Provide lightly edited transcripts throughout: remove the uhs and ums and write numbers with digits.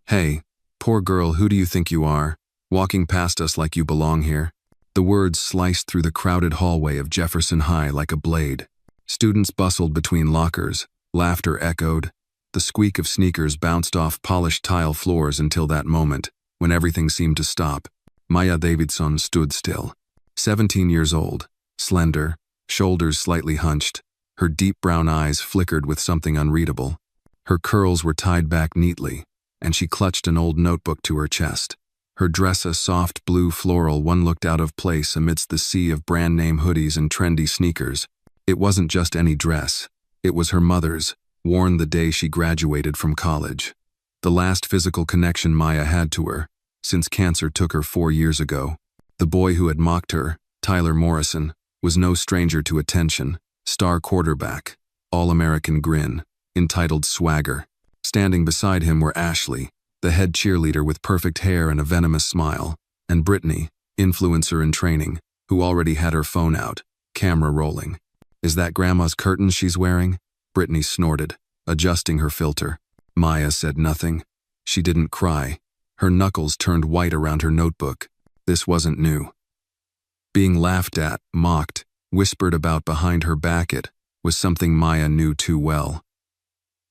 "Hey, poor girl, who do you think you are? Walking past us like you belong here?" The words sliced through the crowded hallway of Jefferson High like a blade. Students bustled between lockers, laughter echoed. The squeak of sneakers bounced off polished tile floors until that moment, when everything seemed to stop. Maya Davidson stood still. 17 years old, slender, shoulders slightly hunched. Her deep brown eyes flickered with something unreadable. Her curls were tied back neatly, and she clutched an old notebook to her chest. Her dress a soft blue floral one looked out of place amidst the sea of brand-name hoodies and trendy sneakers. It wasn't just any dress. It was her mother's, worn the day she graduated from college. The last physical connection Maya had to her, since cancer took her 4 years ago. The boy who had mocked her, Tyler Morrison, was no stranger to attention. Star quarterback, all-American grin, entitled swagger. Standing beside him were Ashley, the head cheerleader with perfect hair and a venomous smile, and Brittany, influencer in training, who already had her phone out, camera rolling. "Is that Grandma's curtains she's wearing?" Brittany snorted, adjusting her filter. Maya said nothing. She didn't cry. Her knuckles turned white around her notebook. This wasn't new. Being laughed at, mocked, whispered about behind her back was something Maya knew too well.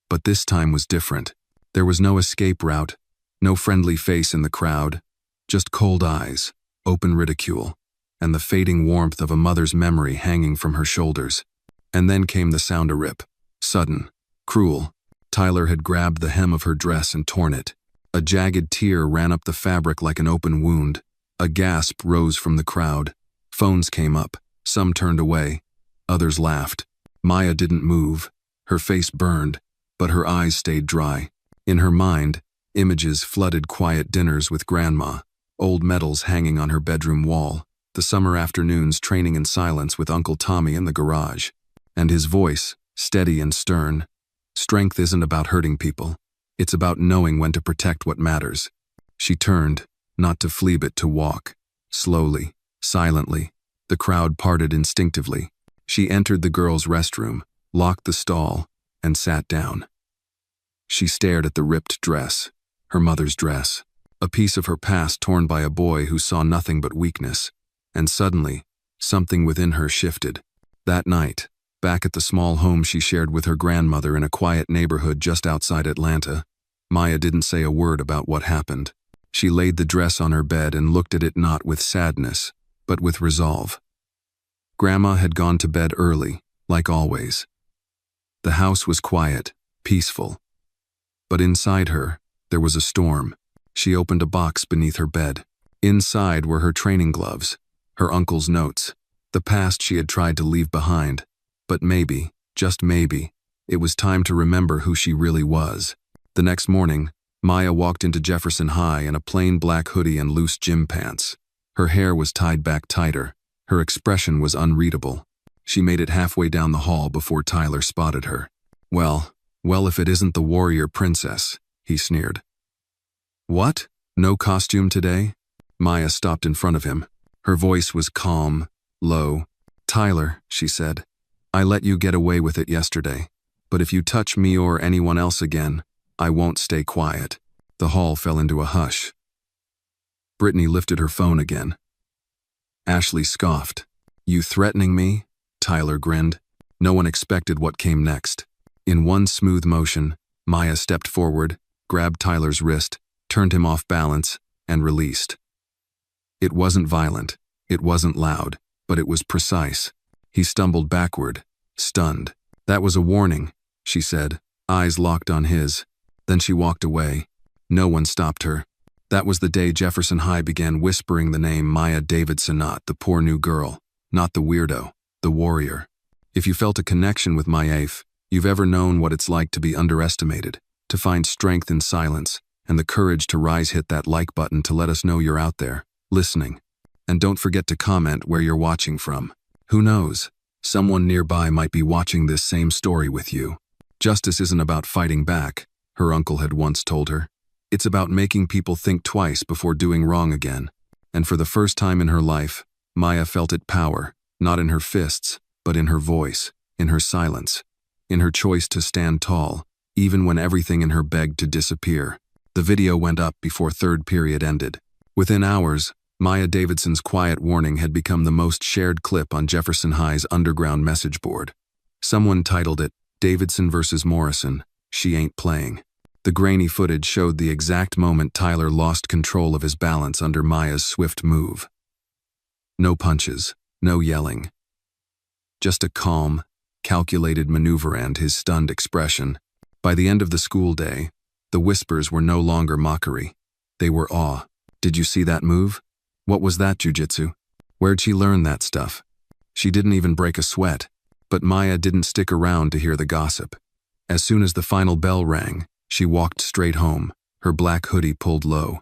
But this time was different. There was no escape route, no friendly face in the crowd, just cold eyes, open ridicule, and the fading warmth of a mother's memory hanging from her shoulders. And then came the sound a rip. Sudden, cruel. Tyler had grabbed the hem of her dress and torn it. A jagged tear ran up the fabric like an open wound. A gasp rose from the crowd. Phones came up. Some turned away. Others laughed. Maya didn't move. Her face burned, but her eyes stayed dry. In her mind, images flooded quiet dinners with Grandma, old medals hanging on her bedroom wall, the summer afternoons training in silence with Uncle Tommy in the garage. And his voice, steady and stern. "Strength isn't about hurting people. It's about knowing when to protect what matters." She turned, not to flee but to walk. Slowly, silently. The crowd parted instinctively. She entered the girls' restroom, locked the stall, and sat down. She stared at the ripped dress, her mother's dress, a piece of her past torn by a boy who saw nothing but weakness. And suddenly, something within her shifted. That night, back at the small home she shared with her grandmother in a quiet neighborhood just outside Atlanta, Maya didn't say a word about what happened. She laid the dress on her bed and looked at it not with sadness, but with resolve. Grandma had gone to bed early, like always. The house was quiet, peaceful. But inside her, there was a storm. She opened a box beneath her bed. Inside were her training gloves, her uncle's notes, the past she had tried to leave behind. But maybe, just maybe, it was time to remember who she really was. The next morning, Maya walked into Jefferson High in a plain black hoodie and loose gym pants. Her hair was tied back tighter. Her expression was unreadable. She made it halfway down the hall before Tyler spotted her. Well, if it isn't the warrior princess," he sneered. "What? No costume today?" Maya stopped in front of him. Her voice was calm, low. "Tyler," she said, "I let you get away with it yesterday, but if you touch me or anyone else again, I won't stay quiet." The hall fell into a hush. Brittany lifted her phone again. Ashley scoffed. "You threatening me?" Tyler grinned. No one expected what came next. In one smooth motion, Maya stepped forward, grabbed Tyler's wrist, turned him off balance, and released. It wasn't violent, it wasn't loud, but it was precise. He stumbled backward, stunned. "That was a warning," she said, eyes locked on his. Then she walked away. No one stopped her. That was the day Jefferson High began whispering the name Maya Davidson, not the poor new girl, not the weirdo, the warrior. If you felt a connection with Maya, you've ever known what it's like to be underestimated, to find strength in silence, and the courage to rise, hit that like button to let us know you're out there, listening. And don't forget to comment where you're watching from. Who knows? Someone nearby might be watching this same story with you. Justice isn't about fighting back, her uncle had once told her. It's about making people think twice before doing wrong again. And for the first time in her life, Maya felt its power, not in her fists, but in her voice, in her silence, in her choice to stand tall, even when everything in her begged to disappear. The video went up before third period ended. Within hours, Maya Davidson's quiet warning had become the most shared clip on Jefferson High's underground message board. Someone titled it, "Davidson versus Morrison, She Ain't Playing." The grainy footage showed the exact moment Tyler lost control of his balance under Maya's swift move. No punches, no yelling. Just a calm, calculated maneuver and his stunned expression. By the end of the school day, the whispers were no longer mockery. They were awe. "Did you see that move? What was that jujitsu? Where'd she learn that stuff?" She didn't even break a sweat. But Maya didn't stick around to hear the gossip. As soon as the final bell rang, she walked straight home, her black hoodie pulled low.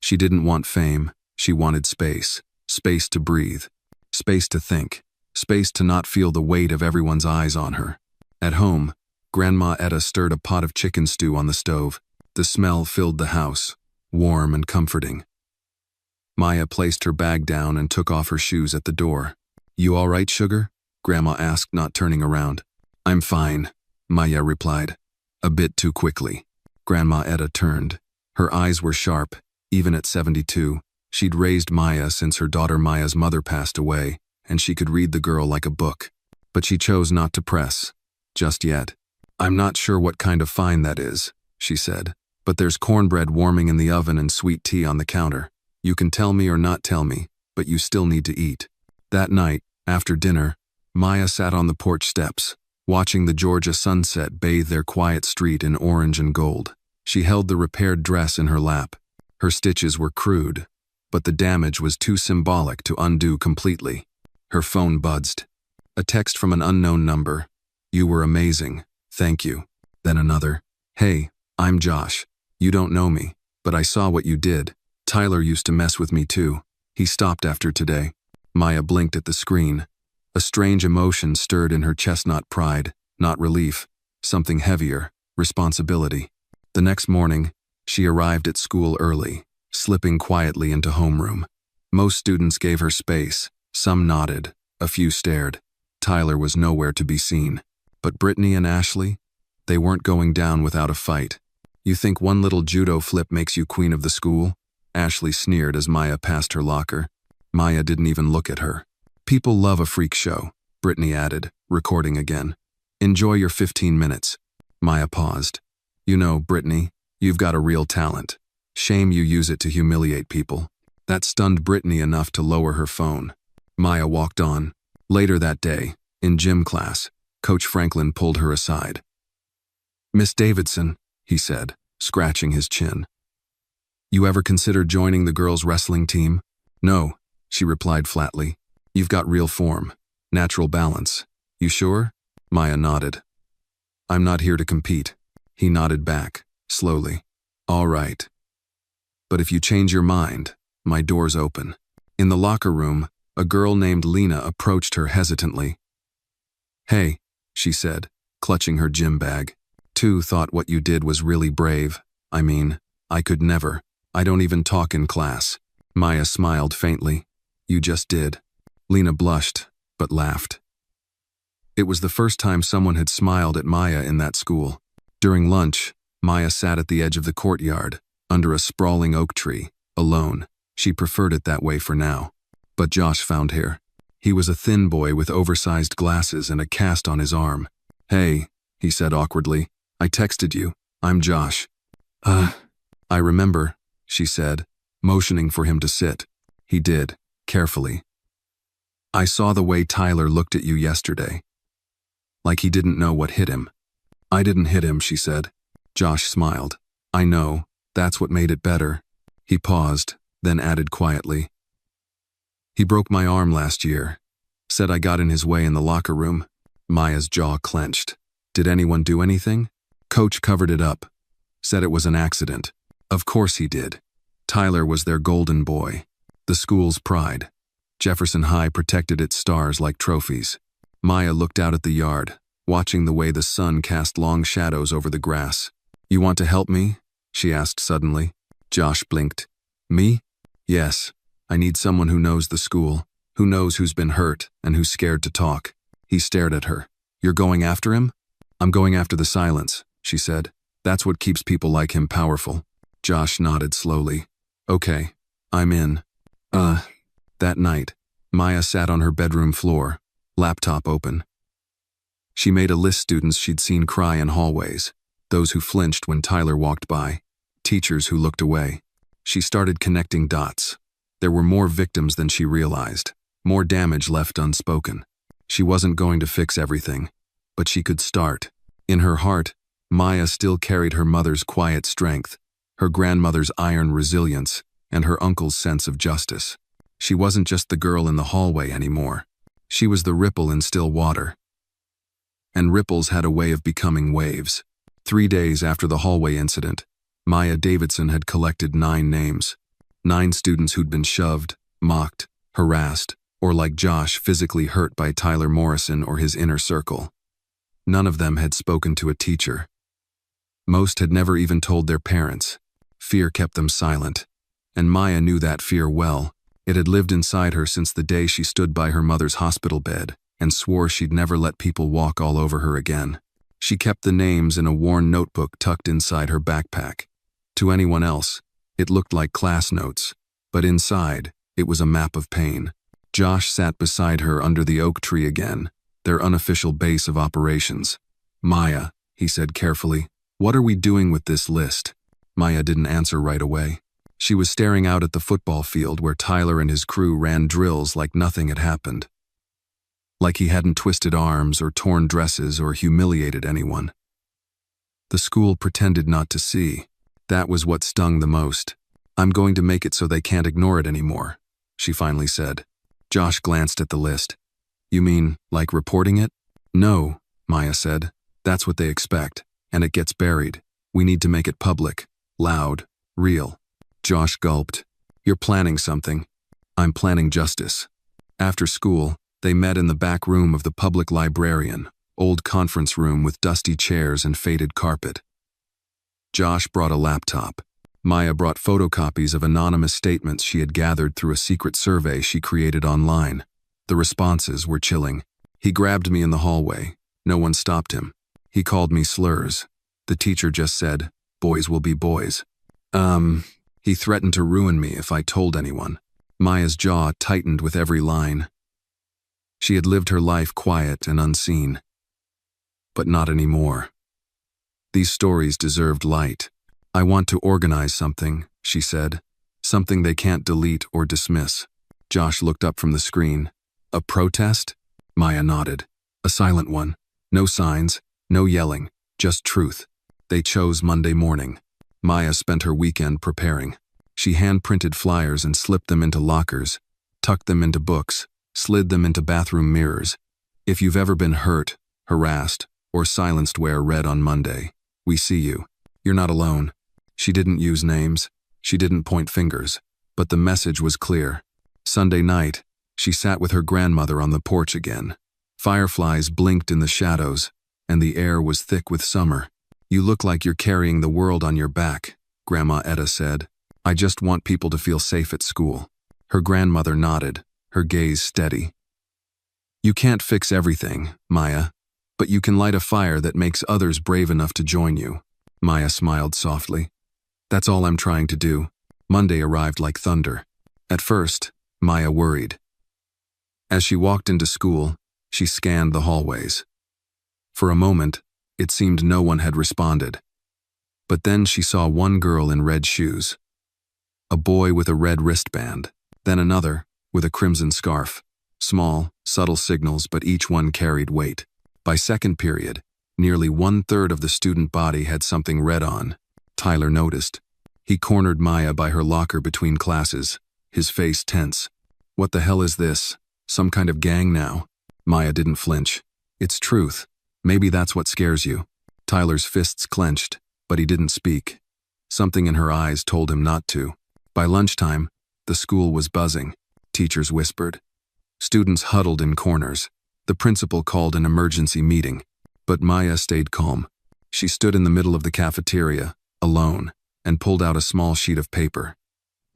She didn't want fame, she wanted space. Space to breathe. Space to think. Space to not feel the weight of everyone's eyes on her. At home, Grandma Etta stirred a pot of chicken stew on the stove. The smell filled the house, warm and comforting. Maya placed her bag down and took off her shoes at the door. "You all right, sugar?" Grandma asked, not turning around. "I'm fine," Maya replied. A bit too quickly. Grandma Etta turned. Her eyes were sharp, even at 72. She'd raised Maya since her daughter Maya's mother passed away, and she could read the girl like a book. But she chose not to press. Just yet. "I'm not sure what kind of fine that is," she said. "But there's cornbread warming in the oven and sweet tea on the counter. You can tell me or not tell me, but you still need to eat." That night, after dinner, Maya sat on the porch steps, watching the Georgia sunset bathe their quiet street in orange and gold. She held the repaired dress in her lap. Her stitches were crude, but the damage was too symbolic to undo completely. Her phone buzzed. A text from an unknown number. "You were amazing. Thank you." Then another. "Hey, I'm Josh. You don't know me, but I saw what you did. Tyler used to mess with me too. He stopped after today." Maya blinked at the screen. A strange emotion stirred in her chestnut pride, not relief, something heavier, responsibility. The next morning, she arrived at school early, slipping quietly into homeroom. Most students gave her space, some nodded, a few stared. Tyler was nowhere to be seen. But Brittany and Ashley? They weren't going down without a fight. "You think one little judo flip makes you queen of the school?" Ashley sneered as Maya passed her locker. Maya didn't even look at her. "People love a freak show," Brittany added, recording again. "Enjoy your 15 minutes. Maya paused. "You know, Brittany, you've got a real talent. Shame you use it to humiliate people." That stunned Brittany enough to lower her phone. Maya walked on. Later that day, in gym class, Coach Franklin pulled her aside. "Miss Davidson," he said, scratching his chin. "You ever consider joining the girls' wrestling team?" "No," she replied flatly. "You've got real form, natural balance. You sure?" Maya nodded. "I'm not here to compete." He nodded back, slowly. "All right. But if you change your mind, my door's open." In the locker room, a girl named Lena approached her hesitantly. "Hey," she said, clutching her gym bag. "Two thought what you did was really brave. I mean, I could never. I don't even talk in class." Maya smiled faintly. "You just did." Lena blushed, but laughed. It was the first time someone had smiled at Maya in that school. During lunch, Maya sat at the edge of the courtyard, under a sprawling oak tree, alone. She preferred it that way for now. But Josh found her. He was a thin boy with oversized glasses and a cast on his arm. "Hey," he said awkwardly. "I texted you. I'm Josh." I remember," she said, motioning for him to sit. He did, carefully. "I saw the way Tyler looked at you yesterday. Like he didn't know what hit him." "I didn't hit him," she said. Josh smiled. "I know, that's what made it better." He paused, then added quietly. "He broke my arm last year. Said I got in his way in the locker room." Maya's jaw clenched. "Did anyone do anything?" Coach covered it up. Said it was an accident. Of course he did. Tyler was their golden boy. The school's pride. Jefferson High protected its stars like trophies. Maya looked out at the yard, watching the way the sun cast long shadows over the grass. "You want to help me?" she asked suddenly. Josh blinked. "Me? Yes. I need someone who knows the school, who knows who's been hurt and who's scared to talk." He stared at her. "You're going after him?" "I'm going after the silence," she said. "That's what keeps people like him powerful." Josh nodded slowly. Okay, I'm in. That night, Maya sat on her bedroom floor, laptop open. She made a list of students she'd seen cry in hallways, those who flinched when Tyler walked by, teachers who looked away. She started connecting dots. There were more victims than she realized, more damage left unspoken. She wasn't going to fix everything, but she could start. In her heart, Maya still carried her mother's quiet strength, her grandmother's iron resilience, and her uncle's sense of justice. She wasn't just the girl in the hallway anymore. She was the ripple in still water. And ripples had a way of becoming waves. 3 days after the hallway incident, Maya Davidson had collected 9 names. 9 students who'd been shoved, mocked, harassed, or like Josh, physically hurt by Tyler Morrison or his inner circle. None of them had spoken to a teacher. Most had never even told their parents. Fear kept them silent. And Maya knew that fear well. It had lived inside her since the day she stood by her mother's hospital bed and swore she'd never let people walk all over her again. She kept the names in a worn notebook tucked inside her backpack. To anyone else, it looked like class notes, but inside, it was a map of pain. Josh sat beside her under the oak tree again, their unofficial base of operations. Maya, he said carefully, what are we doing with this list? Maya didn't answer right away. She was staring out at the football field where Tyler and his crew ran drills like nothing had happened. Like he hadn't twisted arms or torn dresses or humiliated anyone. The school pretended not to see. That was what stung the most. I'm going to make it so they can't ignore it anymore, she finally said. Josh glanced at the list. You mean, like reporting it? No, Maya said. That's what they expect, and it gets buried. We need to make it public, loud, real. Josh gulped. You're planning something. I'm planning justice. After school, they met in the back room of the public librarian, old conference room with dusty chairs and faded carpet. Josh brought a laptop. Maya brought photocopies of anonymous statements she had gathered through a secret survey she created online. The responses were chilling. He grabbed me in the hallway. No one stopped him. He called me slurs. The teacher just said, boys will be boys. He threatened to ruin me if I told anyone. Maya's jaw tightened with every line. She had lived her life quiet and unseen. But not anymore. These stories deserved light. I want to organize something, she said. Something they can't delete or dismiss. Josh looked up from the screen. A protest? Maya nodded. A silent one. No signs, no yelling, just truth. They chose Monday morning. Maya spent her weekend preparing. She hand-printed flyers and slipped them into lockers, tucked them into books, slid them into bathroom mirrors. If you've ever been hurt, harassed, or silenced, wear red on Monday. We see you. You're not alone. She didn't use names. She didn't point fingers. But the message was clear. Sunday night, she sat with her grandmother on the porch again. Fireflies blinked in the shadows, and the air was thick with summer. You look like you're carrying the world on your back, Grandma Etta said. I just want people to feel safe at school. Her grandmother nodded, her gaze steady. You can't fix everything, Maya, but you can light a fire that makes others brave enough to join you. Maya smiled softly. That's all I'm trying to do. Monday arrived like thunder. At first, Maya worried. As she walked into school, she scanned the hallways. For a moment, it seemed no one had responded. But then she saw one girl in red shoes. A boy with a red wristband, then another with a crimson scarf. Small, subtle signals, but each one carried weight. By second period, nearly 1/3 of the student body had something red on. Tyler noticed. He cornered Maya by her locker between classes, his face tense. What the hell is this? Some kind of gang now? Maya didn't flinch. It's truth. Maybe that's what scares you. Tyler's fists clenched, but he didn't speak. Something in her eyes told him not to. By lunchtime, the school was buzzing. Teachers whispered. Students huddled in corners. The principal called an emergency meeting. But Maya stayed calm. She stood in the middle of the cafeteria, alone, and pulled out a small sheet of paper.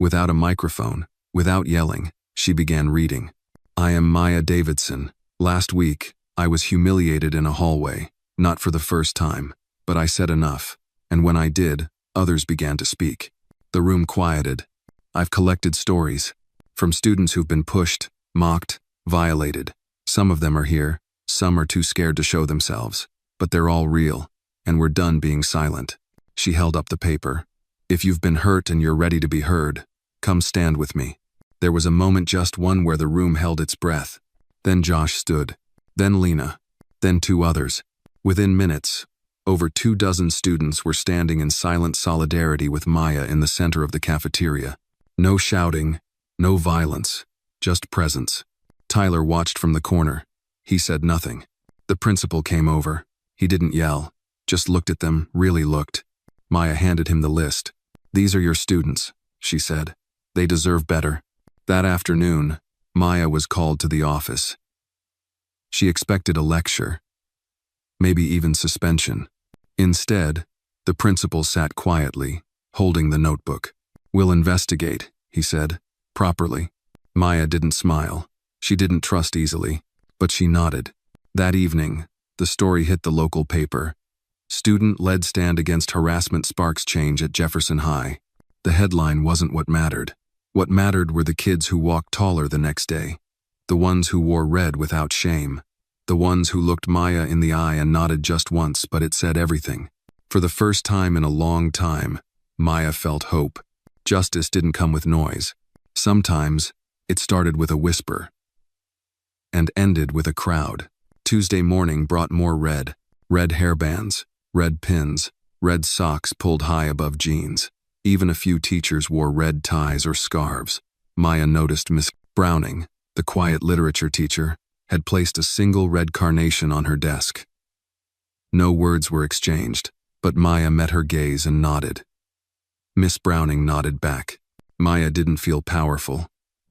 Without a microphone, without yelling, she began reading. I am Maya Davidson. Last week, I was humiliated in a hallway, not for the first time, but I said enough, and when I did, others began to speak. The room quieted. I've collected stories from students who've been pushed, mocked, violated. Some of them are here, some are too scared to show themselves. But they're all real, and we're done being silent. She held up the paper. If you've been hurt and you're ready to be heard, come stand with me. There was a moment, just one, where the room held its breath. Then Josh stood. Then Lena. Then 2 others. Within minutes, over 24 students were standing in silent solidarity with Maya in the center of the cafeteria. No shouting, no violence, just presence. Tyler watched from the corner. He said nothing. The principal came over. He didn't yell, just looked at them, really looked. Maya handed him the list. These are your students, she said. They deserve better. That afternoon, Maya was called to the office. She expected a lecture, maybe even suspension. Instead, the principal sat quietly, holding the notebook. We'll investigate, he said, properly. Maya didn't smile. She didn't trust easily, but she nodded. That evening, the story hit the local paper. Student-led stand against harassment sparks change at Jefferson High. The headline wasn't what mattered. What mattered were the kids who walked taller the next day. The ones who wore red without shame. The ones who looked Maya in the eye and nodded just once, but it said everything. For the first time in a long time, Maya felt hope. Justice didn't come with noise. Sometimes, it started with a whisper and ended with a crowd. Tuesday morning brought more red hairbands, red pins, red socks pulled high above jeans. Even a few teachers wore red ties or scarves. Maya noticed Miss Browning, the quiet literature teacher, had placed a single red carnation on her desk. No words were exchanged, but Maya met her gaze and nodded. Miss Browning nodded back. Maya didn't feel powerful.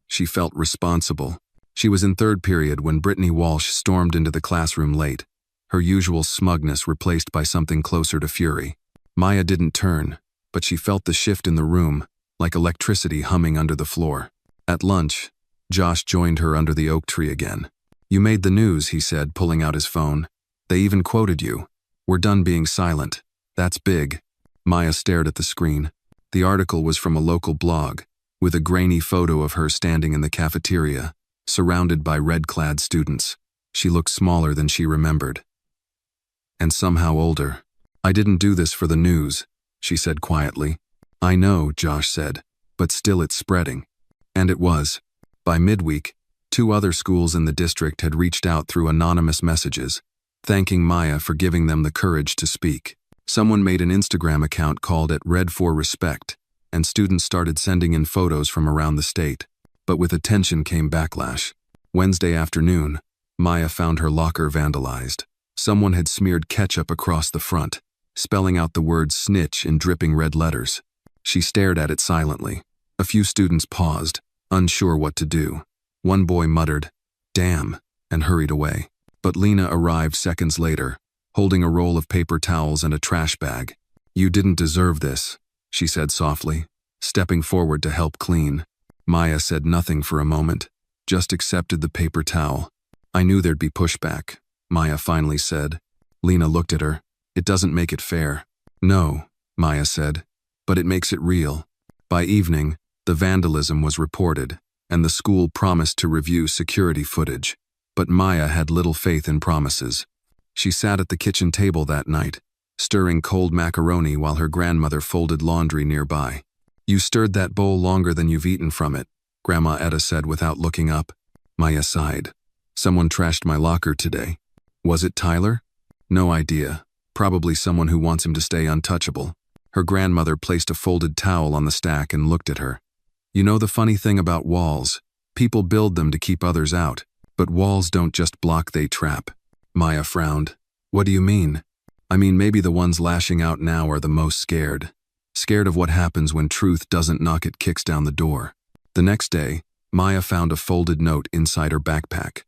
She felt responsible. She was in 3rd period when Brittany Walsh stormed into the classroom late, her usual smugness replaced by something closer to fury. Maya didn't turn, but she felt the shift in the room, like electricity humming under the floor. At lunch, Josh joined her under the oak tree again. You made the news, he said, pulling out his phone. They even quoted you. We're done being silent. That's big. Maya stared at the screen. The article was from a local blog, with a grainy photo of her standing in the cafeteria, surrounded by red-clad students. She looked smaller than she remembered. And somehow older. I didn't do this for the news, she said quietly. I know, Josh said, but still it's spreading. And it was. By midweek, 2 other schools in the district had reached out through anonymous messages, thanking Maya for giving them the courage to speak. Someone made an Instagram account called it Red for Respect, and students started sending in photos from around the state. But with attention came backlash. Wednesday afternoon, Maya found her locker vandalized. Someone had smeared ketchup across the front, spelling out the word snitch in dripping red letters. She stared at it silently. A few students paused, unsure what to do. One boy muttered, "Damn," and hurried away. But Lena arrived seconds later, holding a roll of paper towels and a trash bag. You didn't deserve this, she said softly, stepping forward to help clean. Maya said nothing for a moment, just accepted the paper towel. I knew there'd be pushback, Maya finally said. Lena looked at her. It doesn't make it fair. No, Maya said, but it makes it real. By evening, the vandalism was reported, and the school promised to review security footage. But Maya had little faith in promises. She sat at the kitchen table that night, stirring cold macaroni while her grandmother folded laundry nearby. You stirred that bowl longer than you've eaten from it, Grandma Etta said without looking up. Maya sighed. Someone trashed my locker today. Was it Tyler? No idea. Probably someone who wants him to stay untouchable. Her grandmother placed a folded towel on the stack and looked at her. You know the funny thing about walls? People build them to keep others out, but walls don't just block, they trap. Maya frowned. What do you mean? I mean, maybe the ones lashing out now are the most scared. Scared of what happens when truth doesn't knock, it kicks down the door. The next day, Maya found a folded note inside her backpack.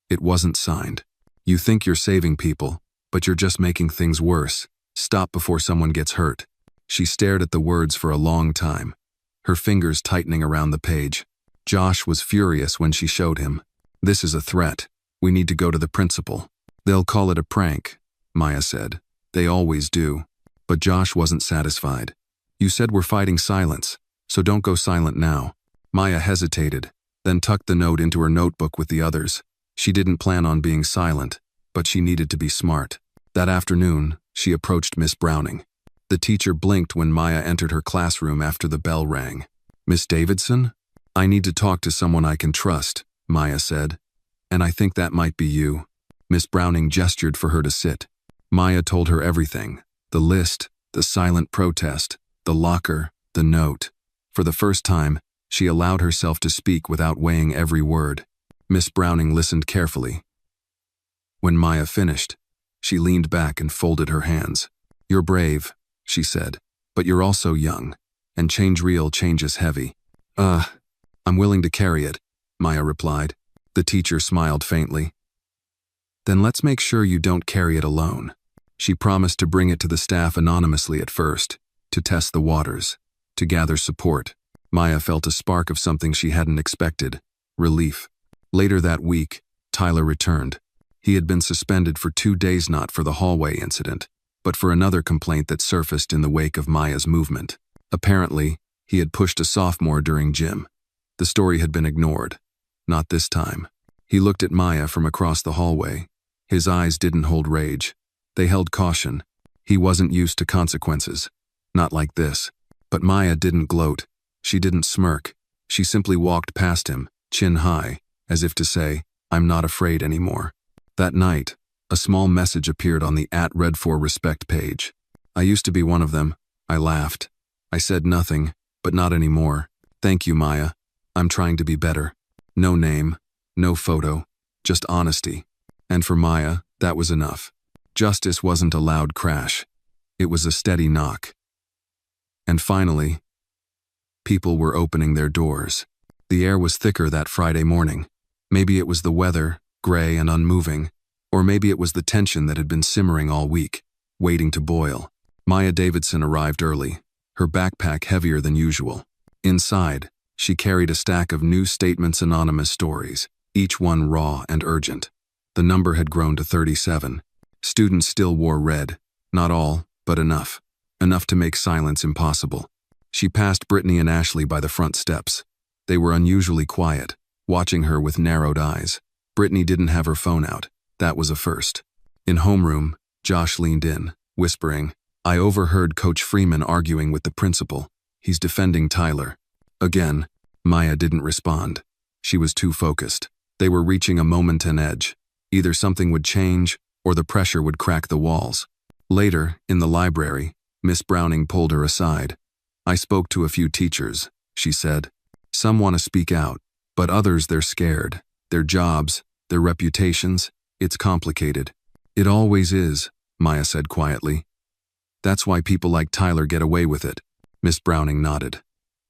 It wasn't signed. You think you're saving people, but you're just making things worse. Stop before someone gets hurt. She stared at the words for a long time, her fingers tightening around the page. Josh was furious when she showed him. This is a threat. We need to go to the principal. They'll call it a prank, Maya said. They always do. But Josh wasn't satisfied. You said we're fighting silence. so don't go silent now. Maya hesitated, then tucked the note into her notebook with the others. She didn't plan on being silent, but she needed to be smart. That afternoon, she approached Miss Browning. The teacher blinked when Maya entered her classroom after the bell rang. "Miss Davidson? I need to talk to someone I can trust," Maya said. "And I think that might be you." Miss Browning gestured for her to sit. Maya told her everything: the list, the silent protest, the locker, the note. For the first time, she allowed herself to speak without weighing every word. Miss Browning listened carefully. When Maya finished, she leaned back and folded her hands. "You're brave," she said, "but you're also young, and change is heavy." I'm willing to carry it," Maya replied. The teacher smiled faintly. "Then let's make sure you don't carry it alone." She promised to bring it to the staff anonymously at first, to test the waters, to gather support. Maya felt a spark of something she hadn't expected: relief. Later that week, Tyler returned. He had been suspended for 2 days, not for the hallway incident, but for another complaint that surfaced in the wake of Maya's movement. Apparently, he had pushed a sophomore during gym. The story had been ignored. Not this time. He looked at Maya from across the hallway. His eyes didn't hold rage. They held caution. He wasn't used to consequences. Not like this. But Maya didn't gloat. She didn't smirk. She simply walked past him, chin high, as if to say, "I'm not afraid anymore." That night, a small message appeared on the @Red4Respect page. "I used to be one of them." I laughed. I said nothing, but not anymore. "Thank you, Maya. I'm trying to be better." No name, no photo, just honesty. And for Maya, that was enough. Justice wasn't a loud crash. It was a steady knock. And finally, people were opening their doors. The air was thicker that Friday morning. Maybe it was the weather, gray and unmoving, or maybe it was the tension that had been simmering all week, waiting to boil. Maya Davidson arrived early, her backpack heavier than usual. Inside, she carried a stack of New Statements Anonymous stories, each one raw and urgent. The number had grown to 37. Students still wore red. Not all, but enough. Enough to make silence impossible. She passed Brittany and Ashley by the front steps. They were unusually quiet, watching her with narrowed eyes. Brittany didn't have her phone out. That was a first. In homeroom, Josh leaned in, whispering, "I overheard Coach Freeman arguing with the principal. He's defending Tyler." Again, Maya didn't respond. She was too focused. They were reaching a moment and edge. Either something would change, or the pressure would crack the walls. Later, in the library, Miss Browning pulled her aside. "I spoke to a few teachers," she said. "Some want to speak out, but others they're scared. Their jobs, their reputations, it's complicated." "It always is," Maya said quietly. "That's why people like Tyler get away with it." Miss Browning nodded.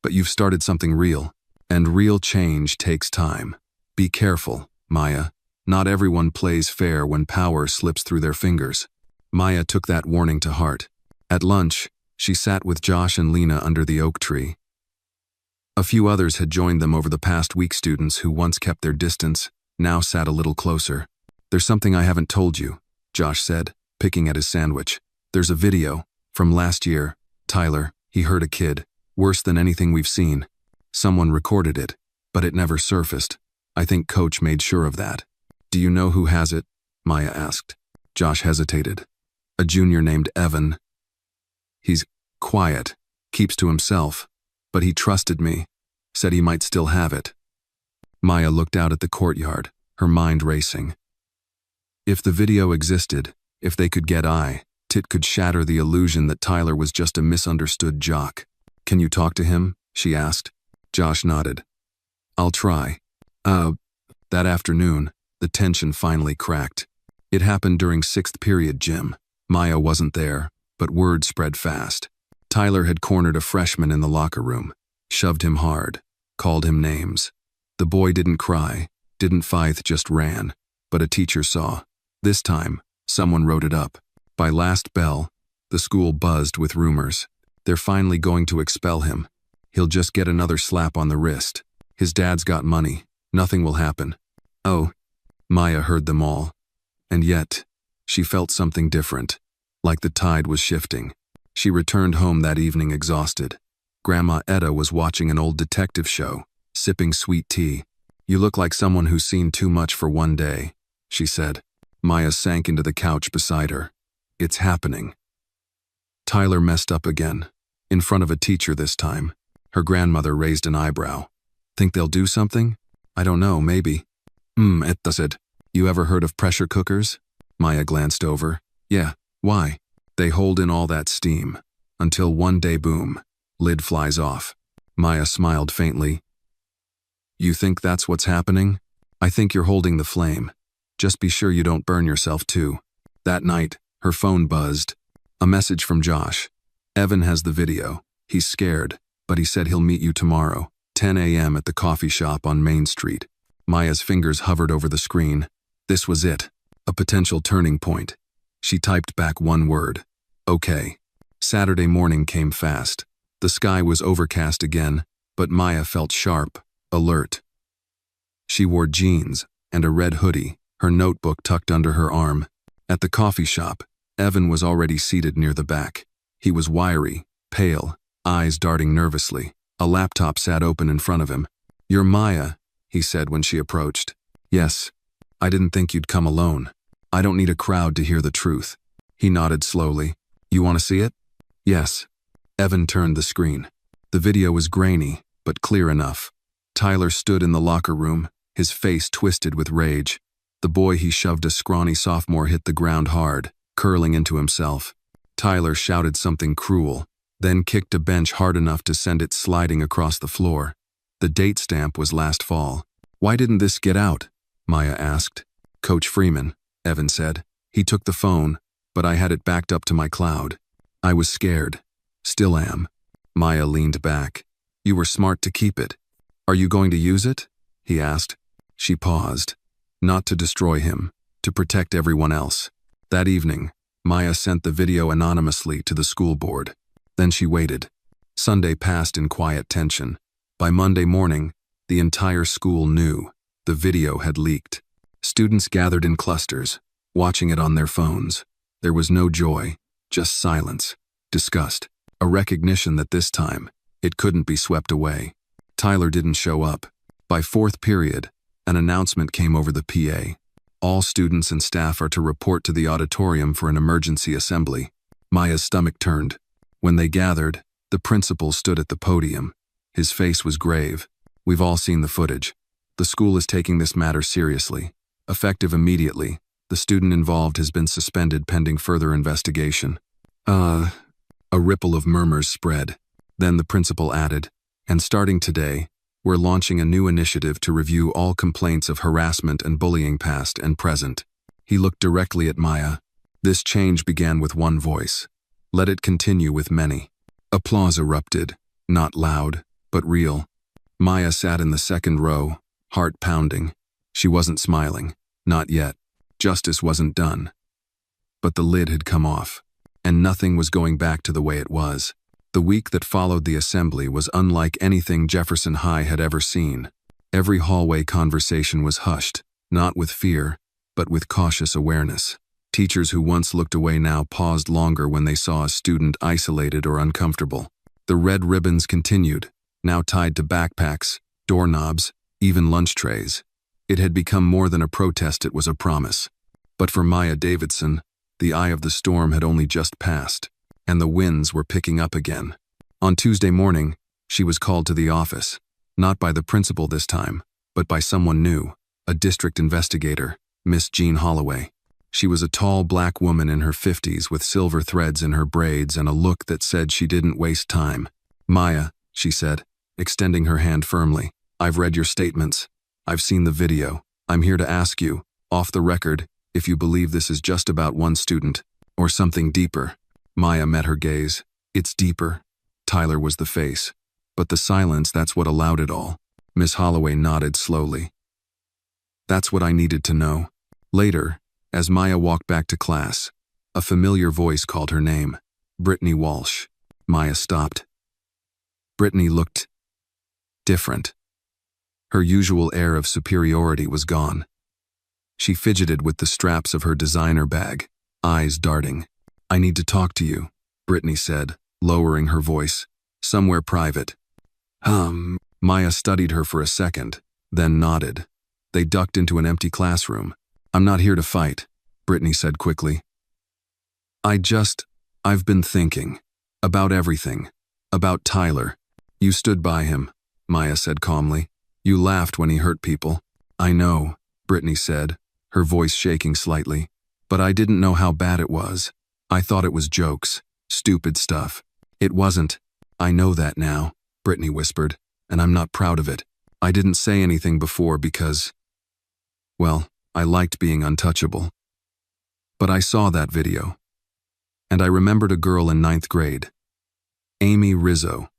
"But you've started something real, and real change takes time. Be careful, Maya. Not everyone plays fair when power slips through their fingers." Maya took that warning to heart. At lunch, she sat with Josh and Lena under the oak tree. A few others had joined them over the past week. Students who once kept their distance now sat a little closer. "There's something I haven't told you," Josh said, picking at his sandwich. "There's a video from last year. Tyler, he hurt a kid. Worse than anything we've seen. Someone recorded it, but it never surfaced. I think Coach made sure of that." "Do you know who has it?" Maya asked. Josh hesitated. "A junior named Evan. He's quiet, keeps to himself, but he trusted me, said he might still have it." Maya looked out at the courtyard, her mind racing. If the video existed, if they could get it could shatter the illusion that Tyler was just a misunderstood jock. "Can you talk to him?" she asked. Josh nodded. "I'll try." That afternoon, the tension finally cracked. It happened during 6th period gym. Maya wasn't there, but word spread fast. Tyler had cornered a freshman in the locker room, shoved him hard, called him names. The boy didn't cry, didn't fight, just ran. But a teacher saw. This time, someone wrote it up. By last bell, the school buzzed with rumors. "They're finally going to expel him. He'll just get another slap on the wrist. His dad's got money. Nothing will happen." Oh, Maya heard them all. And yet, she felt something different, like the tide was shifting. She returned home that evening exhausted. Grandma Etta was watching an old detective show, sipping sweet tea. "You look like someone who's seen too much for one day," she said. Maya sank into the couch beside her. "It's happening." Tyler messed up again. In front of a teacher this time. Her grandmother raised an eyebrow. "Think they'll do something?" "I don't know, maybe." Etta said. "You ever heard of pressure cookers?" Maya glanced over. "Yeah, why?" "They hold in all that steam. Until one day, boom, lid flies off." Maya smiled faintly. "You think that's what's happening?" "I think you're holding the flame. Just be sure you don't burn yourself too." That night, her phone buzzed. A message from Josh. "Evan has the video. He's scared, but he said he'll meet you tomorrow, 10 a.m. at the coffee shop on Main Street." Maya's fingers hovered over the screen. This was it. A potential turning point. She typed back one word. "Okay." Saturday morning came fast. The sky was overcast again, but Maya felt sharp, alert. She wore jeans and a red hoodie, her notebook tucked under her arm. At the coffee shop, Evan was already seated near the back. He was wiry, pale, eyes darting nervously. A laptop sat open in front of him. "You're Maya," he said when she approached. "Yes. I didn't think you'd come alone. I don't need a crowd to hear the truth." He nodded slowly. "You want to see it?" "Yes." Evan turned the screen. The video was grainy, but clear enough. Tyler stood in the locker room, his face twisted with rage. The boy he shoved, a scrawny sophomore, hit the ground hard, curling into himself. Tyler shouted something cruel, then kicked a bench hard enough to send it sliding across the floor. The date stamp was last fall. "Why didn't this get out?" Maya asked. "Coach Freeman," Evan said. "He took the phone, but I had it backed up to my cloud. I was scared. Still am." Maya leaned back. "You were smart to keep it. Are you going to use it?" he asked. She paused. Not to destroy him, to protect everyone else. That evening, Maya sent the video anonymously to the school board. Then she waited. Sunday passed in quiet tension. By Monday morning, the entire school knew the video had leaked. Students gathered in clusters, watching it on their phones. There was no joy, just silence, disgust, a recognition that this time, it couldn't be swept away. Tyler didn't show up. By fourth period, an announcement came over the PA. All students and staff are to report to the auditorium for an emergency assembly. Maya's stomach turned. When they gathered, the principal stood at the podium. His face was grave. "We've all seen the footage. The school is taking this matter seriously. Effective immediately, the student involved has been suspended pending further investigation." A ripple of murmurs spread. Then the principal added, "And starting today, we're launching a new initiative to review all complaints of harassment and bullying past and present." He looked directly at Maya. "This change began with one voice. Let it continue with many." Applause erupted, not loud, but real. Maya sat in the second row, heart pounding. She wasn't smiling. Not yet. Justice wasn't done. But the lid had come off, and nothing was going back to the way it was. The week that followed the assembly was unlike anything Jefferson High had ever seen. Every hallway conversation was hushed, not with fear, but with cautious awareness. Teachers who once looked away now paused longer when they saw a student isolated or uncomfortable. The red ribbons continued, now tied to backpacks, doorknobs, even lunch trays. It had become more than a protest, it was a promise. But for Maya Davidson, the eye of the storm had only just passed, and the winds were picking up again. On Tuesday morning, she was called to the office, not by the principal this time, but by someone new, a district investigator, Miss Jean Holloway. She was a tall black woman in her 50s with silver threads in her braids and a look that said she didn't waste time. "Maya," she said, extending her hand firmly, "I've read your statements. I've seen the video. I'm here to ask you, off the record, if you believe this is just about one student, or something deeper." Maya met her gaze. "It's deeper." Tyler was the face. But the silence, that's what allowed it all. Miss Holloway nodded slowly. "That's what I needed to know." Later, as Maya walked back to class, a familiar voice called her name. "Brittany Walsh." Maya stopped. Brittany looked different. Her usual air of superiority was gone. She fidgeted with the straps of her designer bag, eyes darting. "I need to talk to you," Brittany said, lowering her voice. Somewhere private. Maya studied her for a second, then nodded. They ducked into an empty classroom. I'm not here to fight, Brittany said quickly. I've been thinking. About everything. About Tyler. You stood by him, Maya said calmly. You laughed when he hurt people. I know, Brittany said, her voice shaking slightly. But I didn't know how bad it was. I thought it was jokes. Stupid stuff. It wasn't. I know that now, Brittany whispered, and I'm not proud of it. I didn't say anything before because, well, I liked being untouchable. But I saw that video. And I remembered a girl in 9th grade. Amy Rizzo.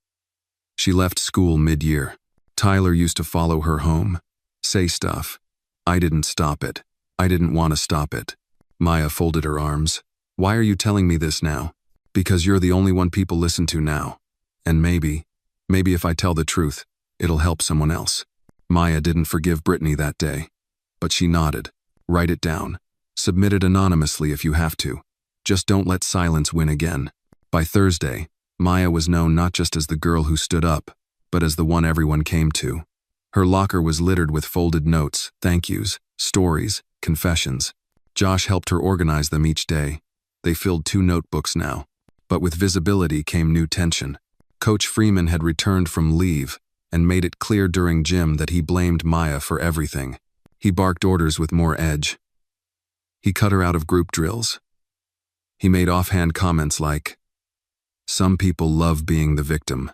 She left school mid-year. Tyler used to follow her home, say stuff. I didn't stop it. I didn't want to stop it. Maya folded her arms. Why are you telling me this now? Because you're the only one people listen to now. And maybe if I tell the truth, it'll help someone else. Maya didn't forgive Brittany that day. But she nodded. Write it down. Submit it anonymously if you have to. Just don't let silence win again. By Thursday, Maya was known not just as the girl who stood up, but as the one everyone came to. Her locker was littered with folded notes, thank yous, stories, confessions. Josh helped her organize them each day. They filled 2 notebooks now. But with visibility came new tension. Coach Freeman had returned from leave and made it clear during gym that he blamed Maya for everything. He barked orders with more edge. He cut her out of group drills. He made offhand comments like, "Some people love being the victim.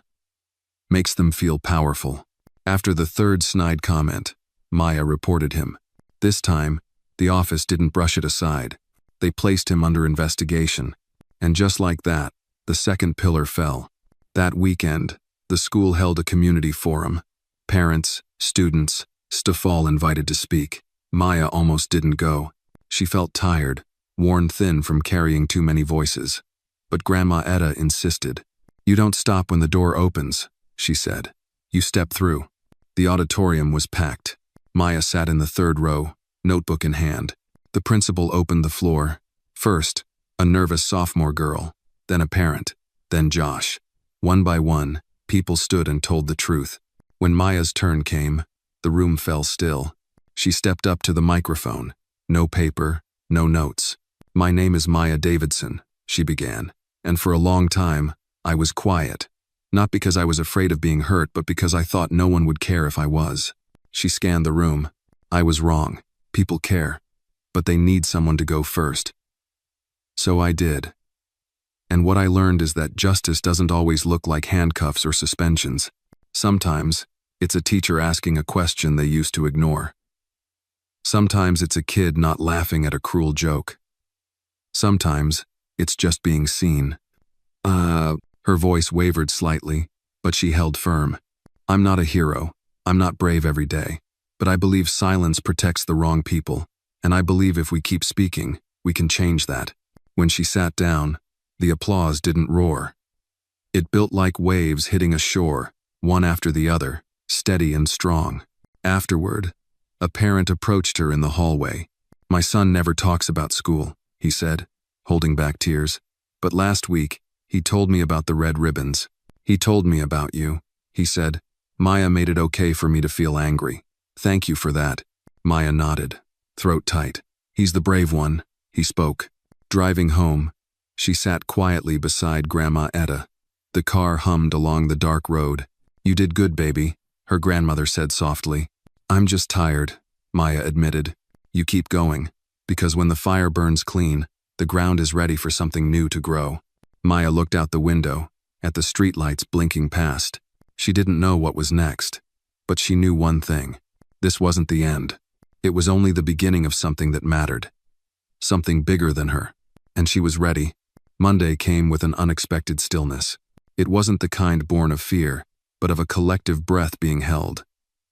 Makes them feel powerful." After the 3rd snide comment, Maya reported him. This time, the office didn't brush it aside. They placed him under investigation. And just like that, the 2nd pillar fell. That weekend, the school held a community forum. Parents, students, staff all invited to speak. Maya almost didn't go. She felt tired, worn thin from carrying too many voices. But Grandma Etta insisted. You don't stop when the door opens, she said. You step through. The auditorium was packed. Maya sat in the 3rd row, notebook in hand. The principal opened the floor. First, a nervous sophomore girl, then a parent, then Josh. One by one, people stood and told the truth. When Maya's turn came, the room fell still. She stepped up to the microphone. No paper, no notes. My name is Maya Davidson, she began, and for a long time, I was quiet. Not because I was afraid of being hurt, but because I thought no one would care if I was. She scanned the room. I was wrong. People care. But they need someone to go first. So I did. And what I learned is that justice doesn't always look like handcuffs or suspensions. Sometimes, it's a teacher asking a question they used to ignore. Sometimes it's a kid not laughing at a cruel joke. Sometimes, it's just being seen. Her voice wavered slightly, but she held firm. I'm not a hero. I'm not brave every day. But I believe silence protects the wrong people. And I believe if we keep speaking, we can change that. When she sat down, the applause didn't roar. It built like waves hitting a shore, one after the other, steady and strong. Afterward, a parent approached her in the hallway. My son never talks about school, he said, holding back tears. But last week, he told me about the red ribbons. He told me about you, he said. Maya made it okay for me to feel angry. Thank you for that. Maya nodded, throat tight. He's the brave one, he spoke. Driving home, she sat quietly beside Grandma Etta. The car hummed along the dark road. You did good, baby, her grandmother said softly. I'm just tired, Maya admitted. You keep going, because when the fire burns clean, the ground is ready for something new to grow. Maya looked out the window, at the streetlights blinking past. She didn't know what was next, but she knew one thing. This wasn't the end. It was only the beginning of something that mattered. Something bigger than her. And she was ready. Monday came with an unexpected stillness. It wasn't the kind born of fear, but of a collective breath being held.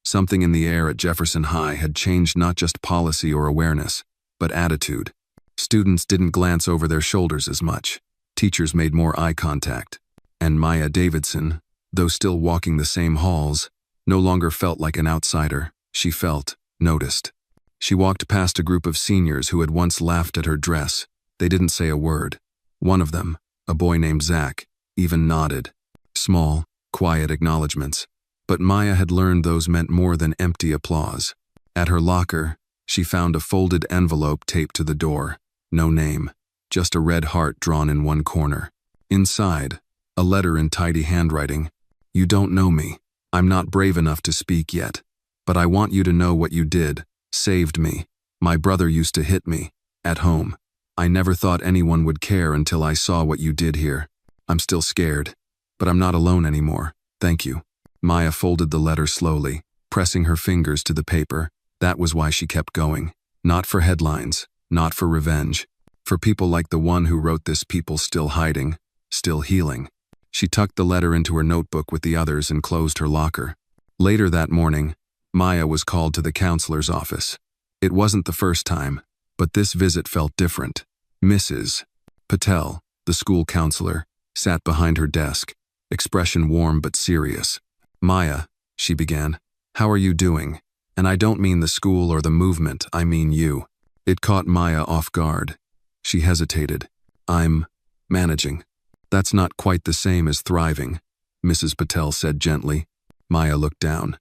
Something in the air at Jefferson High had changed not just policy or awareness, but attitude. Students didn't glance over their shoulders as much. Teachers made more eye contact. And Maya Davidson, though still walking the same halls, no longer felt like an outsider. She felt noticed. She walked past a group of seniors who had once laughed at her dress. They didn't say a word. One of them, a boy named Zach, even nodded. Small, quiet acknowledgments. But Maya had learned those meant more than empty applause. At her locker, she found a folded envelope taped to the door. No name, just a red heart drawn in one corner. Inside, a letter in tidy handwriting. You don't know me. I'm not brave enough to speak yet. But I want you to know what you did. Saved me. My brother used to hit me. At home. I never thought anyone would care until I saw what you did here. I'm still scared. But I'm not alone anymore. Thank you. Maya folded the letter slowly, pressing her fingers to the paper. That was why she kept going. Not for headlines. Not for revenge. For people like the one who wrote this, people still hiding. Still healing. She tucked the letter into her notebook with the others and closed her locker. Later that morning, Maya was called to the counselor's office. It wasn't the first time, but this visit felt different. Mrs. Patel, the school counselor, sat behind her desk, expression warm but serious. Maya, she began, how are you doing? And I don't mean the school or the movement, I mean you. It caught Maya off guard. She hesitated. I'm managing. That's not quite the same as thriving, Mrs. Patel said gently. Maya looked down.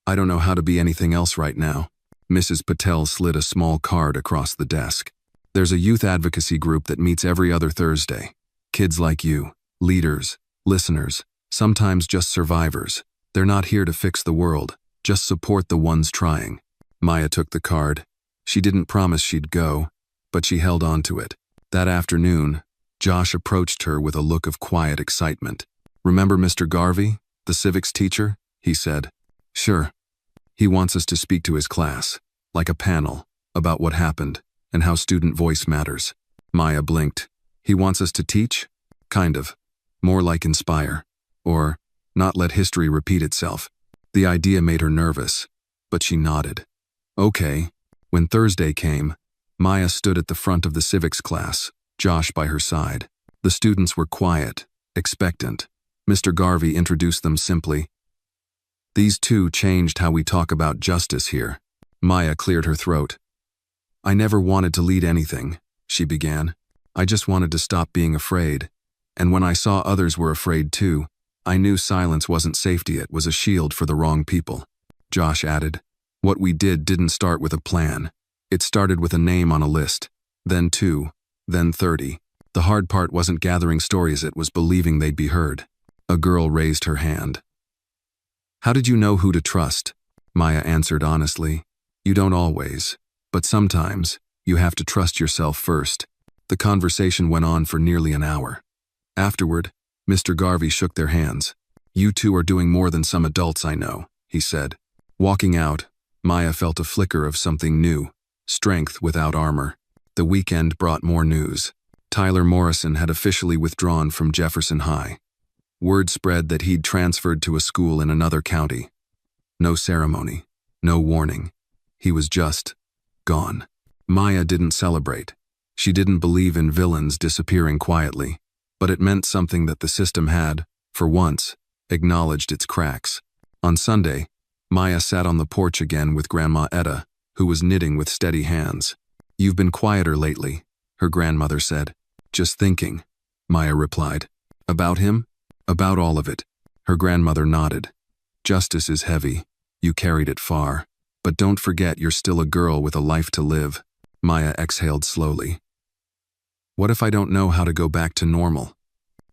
I don't know how to be anything else right now. Mrs. Patel slid a small card across the desk. There's a youth advocacy group that meets every other Thursday. Kids like you, leaders, listeners, sometimes just survivors. They're not here to fix the world, just support the ones trying. Maya took the card. She didn't promise she'd go, but she held on to it. That afternoon, Josh approached her with a look of quiet excitement. Remember Mr. Garvey, the civics teacher? He said. Sure. He wants us to speak to his class, like a panel, about what happened and how student voice matters. Maya blinked. He wants us to teach? Kind of. More like inspire. Or not let history repeat itself. The idea made her nervous, but she nodded. Okay. When Thursday came, Maya stood at the front of the civics class, Josh by her side. The students were quiet, expectant. Mr. Garvey introduced them simply. These two changed how we talk about justice here. Maya cleared her throat. I never wanted to lead anything, she began. I just wanted to stop being afraid. And when I saw others were afraid too, I knew silence wasn't safety, it was a shield for the wrong people. Josh added, what we did didn't start with a plan. It started with a name on a list, then 2, then 30. The hard part wasn't gathering stories, it was believing they'd be heard. A girl raised her hand. How did you know who to trust? Maya answered honestly. You don't always, but sometimes you have to trust yourself first. The conversation went on for nearly an hour. Afterward, Mr. Garvey shook their hands. You two are doing more than some adults I know, he said. Walking out, Maya felt a flicker of something new, strength without armor. The weekend brought more news. Tyler Morrison had officially withdrawn from Jefferson High. Word spread that he'd transferred to a school in another county. No ceremony, no warning. He was just gone. Maya didn't celebrate. She didn't believe in villains disappearing quietly, but it meant something that the system had, for once, acknowledged its cracks. On Sunday, Maya sat on the porch again with Grandma Etta, who was knitting with steady hands. You've been quieter lately, her grandmother said. Just thinking, Maya replied. About him? About all of it. Her grandmother nodded. Justice is heavy. You carried it far. But don't forget you're still a girl with a life to live. Maya exhaled slowly. What if I don't know how to go back to normal?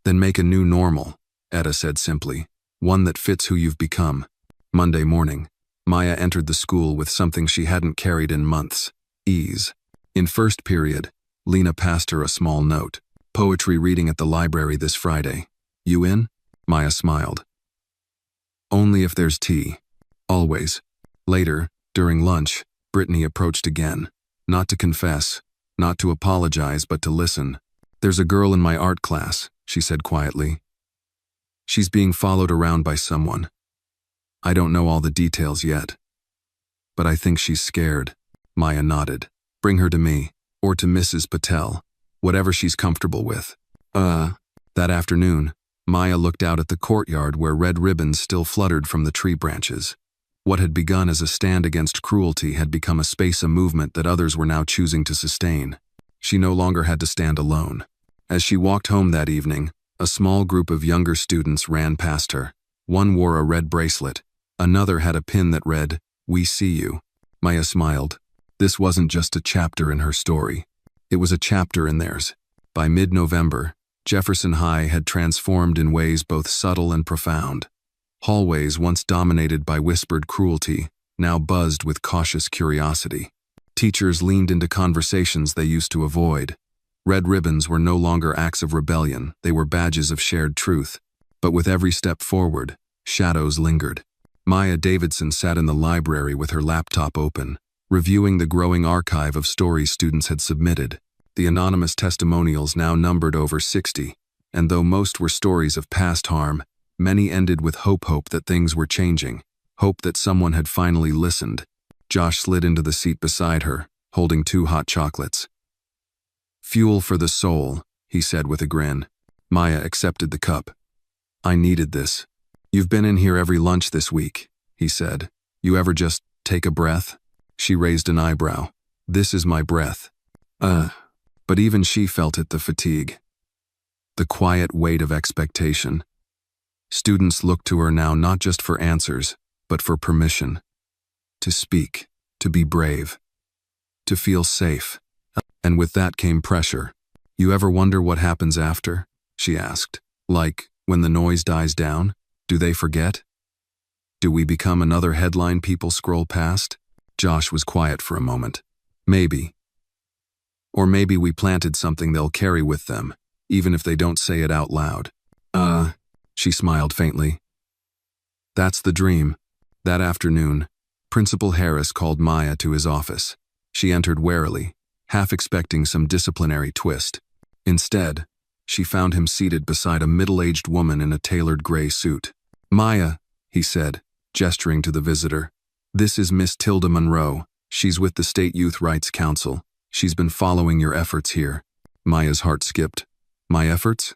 Then make a new normal, Etta said simply. One that fits who you've become. Monday morning, Maya entered the school with something she hadn't carried in months. Ease. In first period, Lena passed her a small note. Poetry reading at the library this Friday. You in? Maya smiled. Only if there's tea. Always. Later, during lunch, Brittany approached again. Not to confess, not to apologize, but to listen. There's a girl in my art class, she said quietly. She's being followed around by someone. I don't know all the details yet. But I think she's scared. Maya nodded. Bring her to me, or to Mrs. Patel, whatever she's comfortable with. That afternoon, Maya looked out at the courtyard where red ribbons still fluttered from the tree branches. What had begun as a stand against cruelty had become a space, a movement that others were now choosing to sustain. She no longer had to stand alone. As she walked home that evening, A small group of younger students ran past her. One wore a red bracelet. Another had a pin that read, "We see you." Maya smiled. This wasn't just a chapter in her story. It was a chapter in theirs. By mid-November, Jefferson High had transformed in ways both subtle and profound. Hallways once dominated by whispered cruelty now buzzed with cautious curiosity. Teachers leaned into conversations they used to avoid. Red ribbons were no longer acts of rebellion, they were badges of shared truth. But with every step forward, shadows lingered. Maya Davidson sat in the library with her laptop open, reviewing the growing archive of stories students had submitted. The anonymous testimonials now numbered over 60, and though most were stories of past harm, many ended with hope that things were changing, hope that someone had finally listened. Josh slid into the seat beside her, holding 2 hot chocolates. "Fuel for the soul," he said with a grin. Maya accepted the cup. "I needed this." "You've been in here every lunch this week," he said. "You ever just take a breath?" She raised an eyebrow. "This is my breath." But even she felt it, the fatigue. The quiet weight of expectation. Students looked to her now not just for answers, but for permission. To speak, to be brave, to feel safe. And with that came pressure. "You ever wonder what happens after?" she asked. "Like, when the noise dies down, do they forget? Do we become another headline people scroll past?" Josh was quiet for a moment. "Maybe. Or maybe we planted something they'll carry with them, even if they don't say it out loud." She smiled faintly. "That's the dream." That afternoon, Principal Harris called Maya to his office. She entered warily, half expecting some disciplinary twist. Instead, she found him seated beside a middle-aged woman in a tailored gray suit. "Maya," he said, gesturing to the visitor. "This is Miss Tilda Monroe. She's with the State Youth Rights Council. She's been following your efforts here." Maya's heart skipped. "My efforts?"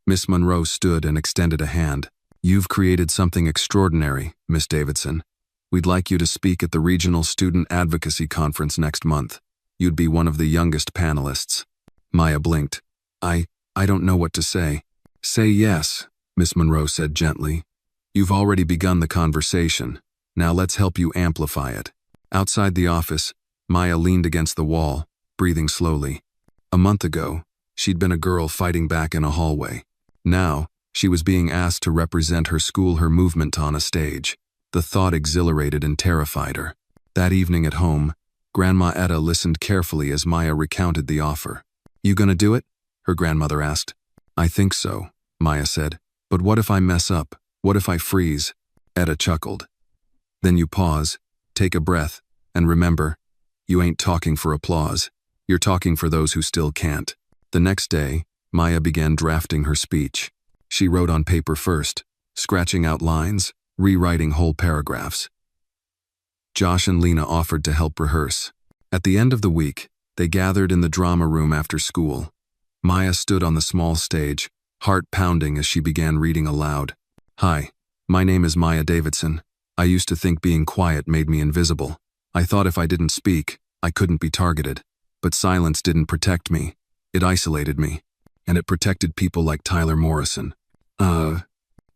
Miss Monroe stood and extended a hand. "You've created something extraordinary, Miss Davidson. We'd like you to speak at the Regional Student Advocacy Conference next month. You'd be one of the youngest panelists." Maya blinked. I don't know what to say." "Say yes," Miss Monroe said gently. "You've already begun the conversation. Now let's help you amplify it." Outside the office, Maya leaned against the wall, breathing slowly. A month ago, she'd been a girl fighting back in a hallway. Now, she was being asked to represent her school, her movement on a stage. The thought exhilarated and terrified her. That evening at home, Grandma Etta listened carefully as Maya recounted the offer. "You gonna do it?" her grandmother asked. "I think so," Maya said. "But what if I mess up? What if I freeze?" Etta chuckled. "Then you pause, take a breath, and remember, you ain't talking for applause. You're talking for those who still can't." The next day, Maya began drafting her speech. She wrote on paper first, scratching out lines, rewriting whole paragraphs. Josh and Lena offered to help rehearse. At the end of the week, they gathered in the drama room after school. Maya stood on the small stage, heart pounding as she began reading aloud. "Hi, my name is Maya Davidson. I used to think being quiet made me invisible. I thought if I didn't speak, I couldn't be targeted. But silence didn't protect me. It isolated me. And it protected people like Tyler Morrison."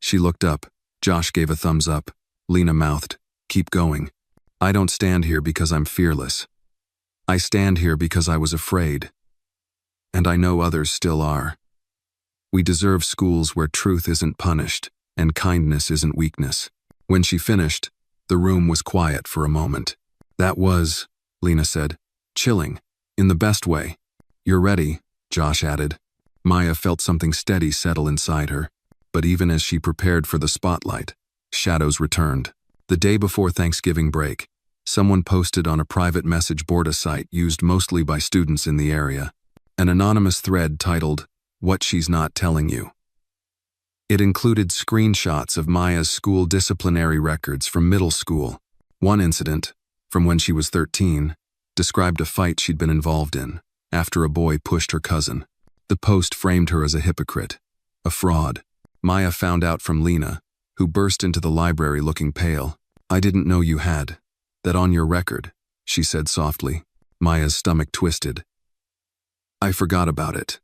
She looked up. Josh gave a thumbs up. Lena mouthed, "Keep going. I don't stand here because I'm fearless. I stand here because I was afraid. And I know others still are. We deserve schools where truth isn't punished and kindness isn't weakness." When she finished, the room was quiet for a moment. "That was," Lena said, "chilling, in the best way." "You're ready," Josh added. Maya felt something steady settle inside her. But even as she prepared for the spotlight, shadows returned. The day before Thanksgiving break, someone posted on a private message board, a site used mostly by students in the area, an anonymous thread titled, "What She's Not Telling You." It included screenshots of Maya's school disciplinary records from middle school. One incident, from when she was 13, described a fight she'd been involved in after a boy pushed her cousin. The post framed her as a hypocrite, a fraud. Maya found out from Lena, who burst into the library looking pale. "I didn't know you had that on your record," she said softly. Maya's stomach twisted. "I forgot about it.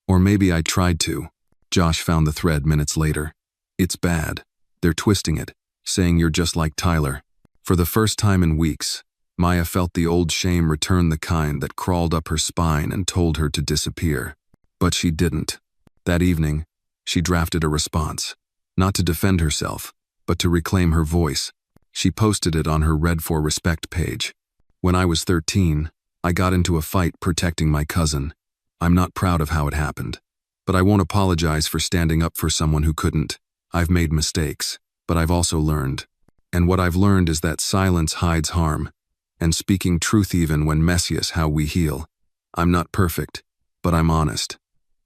Or maybe I tried to." Josh found the thread minutes later. It's bad. They're twisting it, saying you're just like Tyler. For the first time in weeks, Maya felt the old shame return, the kind that crawled up her spine and told her to disappear. But she didn't. That evening, she drafted a response. Not to defend herself, but to reclaim her voice. She posted it on her Red for Respect page. When I was 13, I got into a fight protecting my cousin. I'm not proud of how it happened. But I won't apologize for standing up for someone who couldn't. I've made mistakes, but I've also learned. And what I've learned is that silence hides harm, and speaking truth even when messy is how we heal. I'm not perfect, but I'm honest.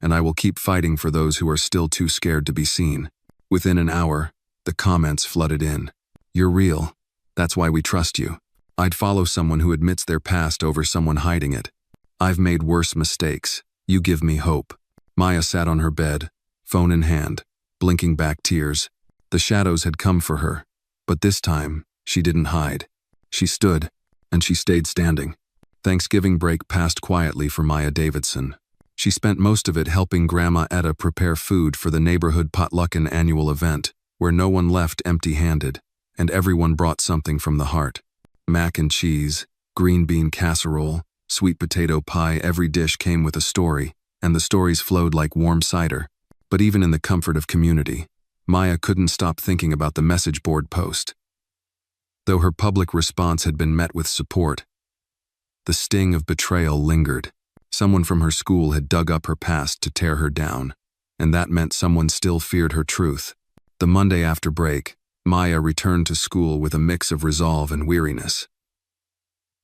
And I will keep fighting for those who are still too scared to be seen. Within an hour, the comments flooded in. You're real. That's why we trust you. I'd follow someone who admits their past over someone hiding it. I've made worse mistakes. You give me hope. Maya sat on her bed, phone in hand, blinking back tears. The shadows had come for her, but this time, she didn't hide. She stood, and she stayed standing. Thanksgiving break passed quietly for Maya Davidson. She spent most of it helping Grandma Etta prepare food for the neighborhood potluck, an annual event, where no one left empty-handed, and everyone brought something from the heart. Mac and cheese, green bean casserole, sweet potato pie, every dish came with a story, and the stories flowed like warm cider. But even in the comfort of community, Maya couldn't stop thinking about the message board post. Though her public response had been met with support, the sting of betrayal lingered. Someone from her school had dug up her past to tear her down, and that meant someone still feared her truth. The Monday after break, Maya returned to school with a mix of resolve and weariness.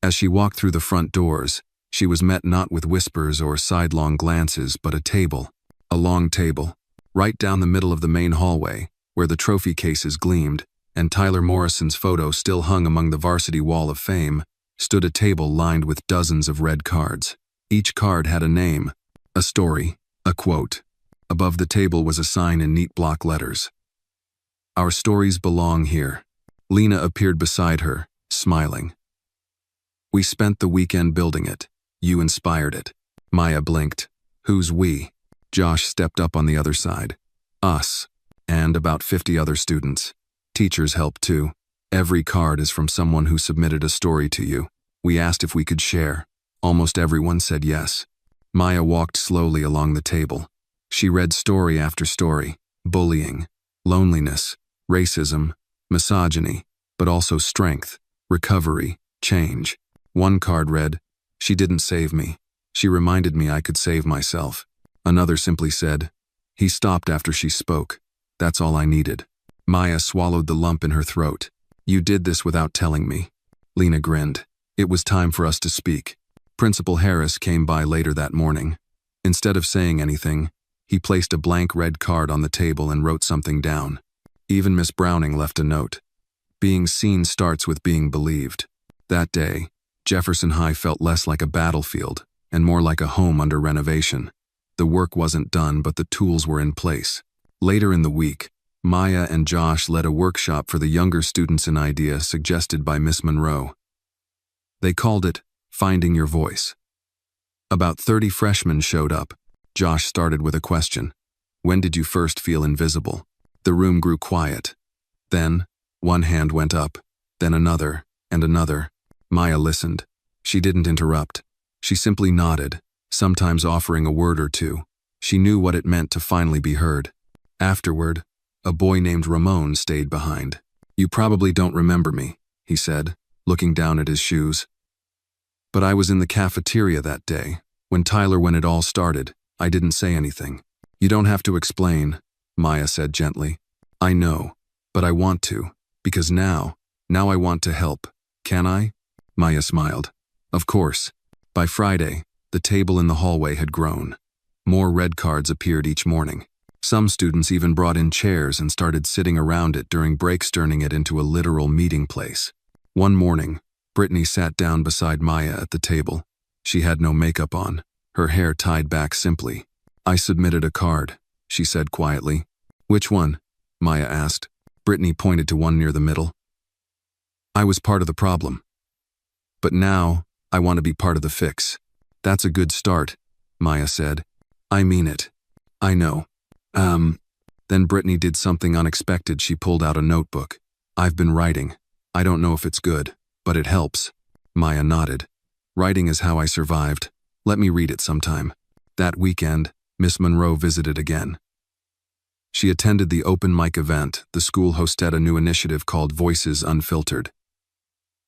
As she walked through the front doors, she was met not with whispers or sidelong glances, but a long table, right down the middle of the main hallway, where the trophy cases gleamed, and Tyler Morrison's photo still hung among the varsity wall of fame, stood a table lined with dozens of red cards. Each card had a name, a story, a quote. Above the table was a sign in neat block letters. Our stories belong here. Lena appeared beside her, smiling. We spent the weekend building it. You inspired it. Maya blinked. Who's we? Josh stepped up on the other side. Us. And about 50 other students. Teachers helped too. Every card is from someone who submitted a story to you. We asked if we could share. Almost everyone said yes. Maya walked slowly along the table. She read story after story. Bullying, loneliness, racism, misogyny, but also strength, recovery, change. One card read, "She didn't save me. She reminded me I could save myself." Another simply said, "He stopped after she spoke. That's all I needed." Maya swallowed the lump in her throat. You did this without telling me. Lena grinned. It was time for us to speak. Principal Harris came by later that morning. Instead of saying anything, he placed a blank red card on the table and wrote something down. Even Miss Browning left a note. Being seen starts with being believed. That day, Jefferson High felt less like a battlefield and more like a home under renovation. The work wasn't done, but the tools were in place. Later in the week, Maya and Josh led a workshop for the younger students, an idea suggested by Miss Monroe. They called it Finding Your Voice. About 30 freshmen showed up. Josh started with a question. When did you first feel invisible? The room grew quiet. Then, one hand went up, then another, and another. Maya listened. She didn't interrupt. She simply nodded, sometimes offering a word or two. She knew what it meant to finally be heard. Afterward, a boy named Ramon stayed behind. You probably don't remember me, he said, looking down at his shoes. But I was in the cafeteria that day. When it all started, I didn't say anything. You don't have to explain, Maya said gently. I know, but I want to, because now I want to help. Can I? Maya smiled. Of course. By Friday, the table in the hallway had grown. More red cards appeared each morning. Some students even brought in chairs and started sitting around it during breaks, turning it into a literal meeting place. One morning, Brittany sat down beside Maya at the table. She had no makeup on, her hair tied back simply. I submitted a card, she said quietly. Which one? Maya asked. Brittany pointed to one near the middle. I was part of the problem. But now, I want to be part of the fix. That's a good start, Maya said. I mean it. I know. Um, then Brittany did something unexpected. She pulled out a notebook. I've been writing. I don't know if it's good, but it helps. Maya nodded. Writing is how I survived. Let me read it sometime. That weekend, Miss Monroe visited again. She attended the open mic event. The school hosted a new initiative called Voices Unfiltered.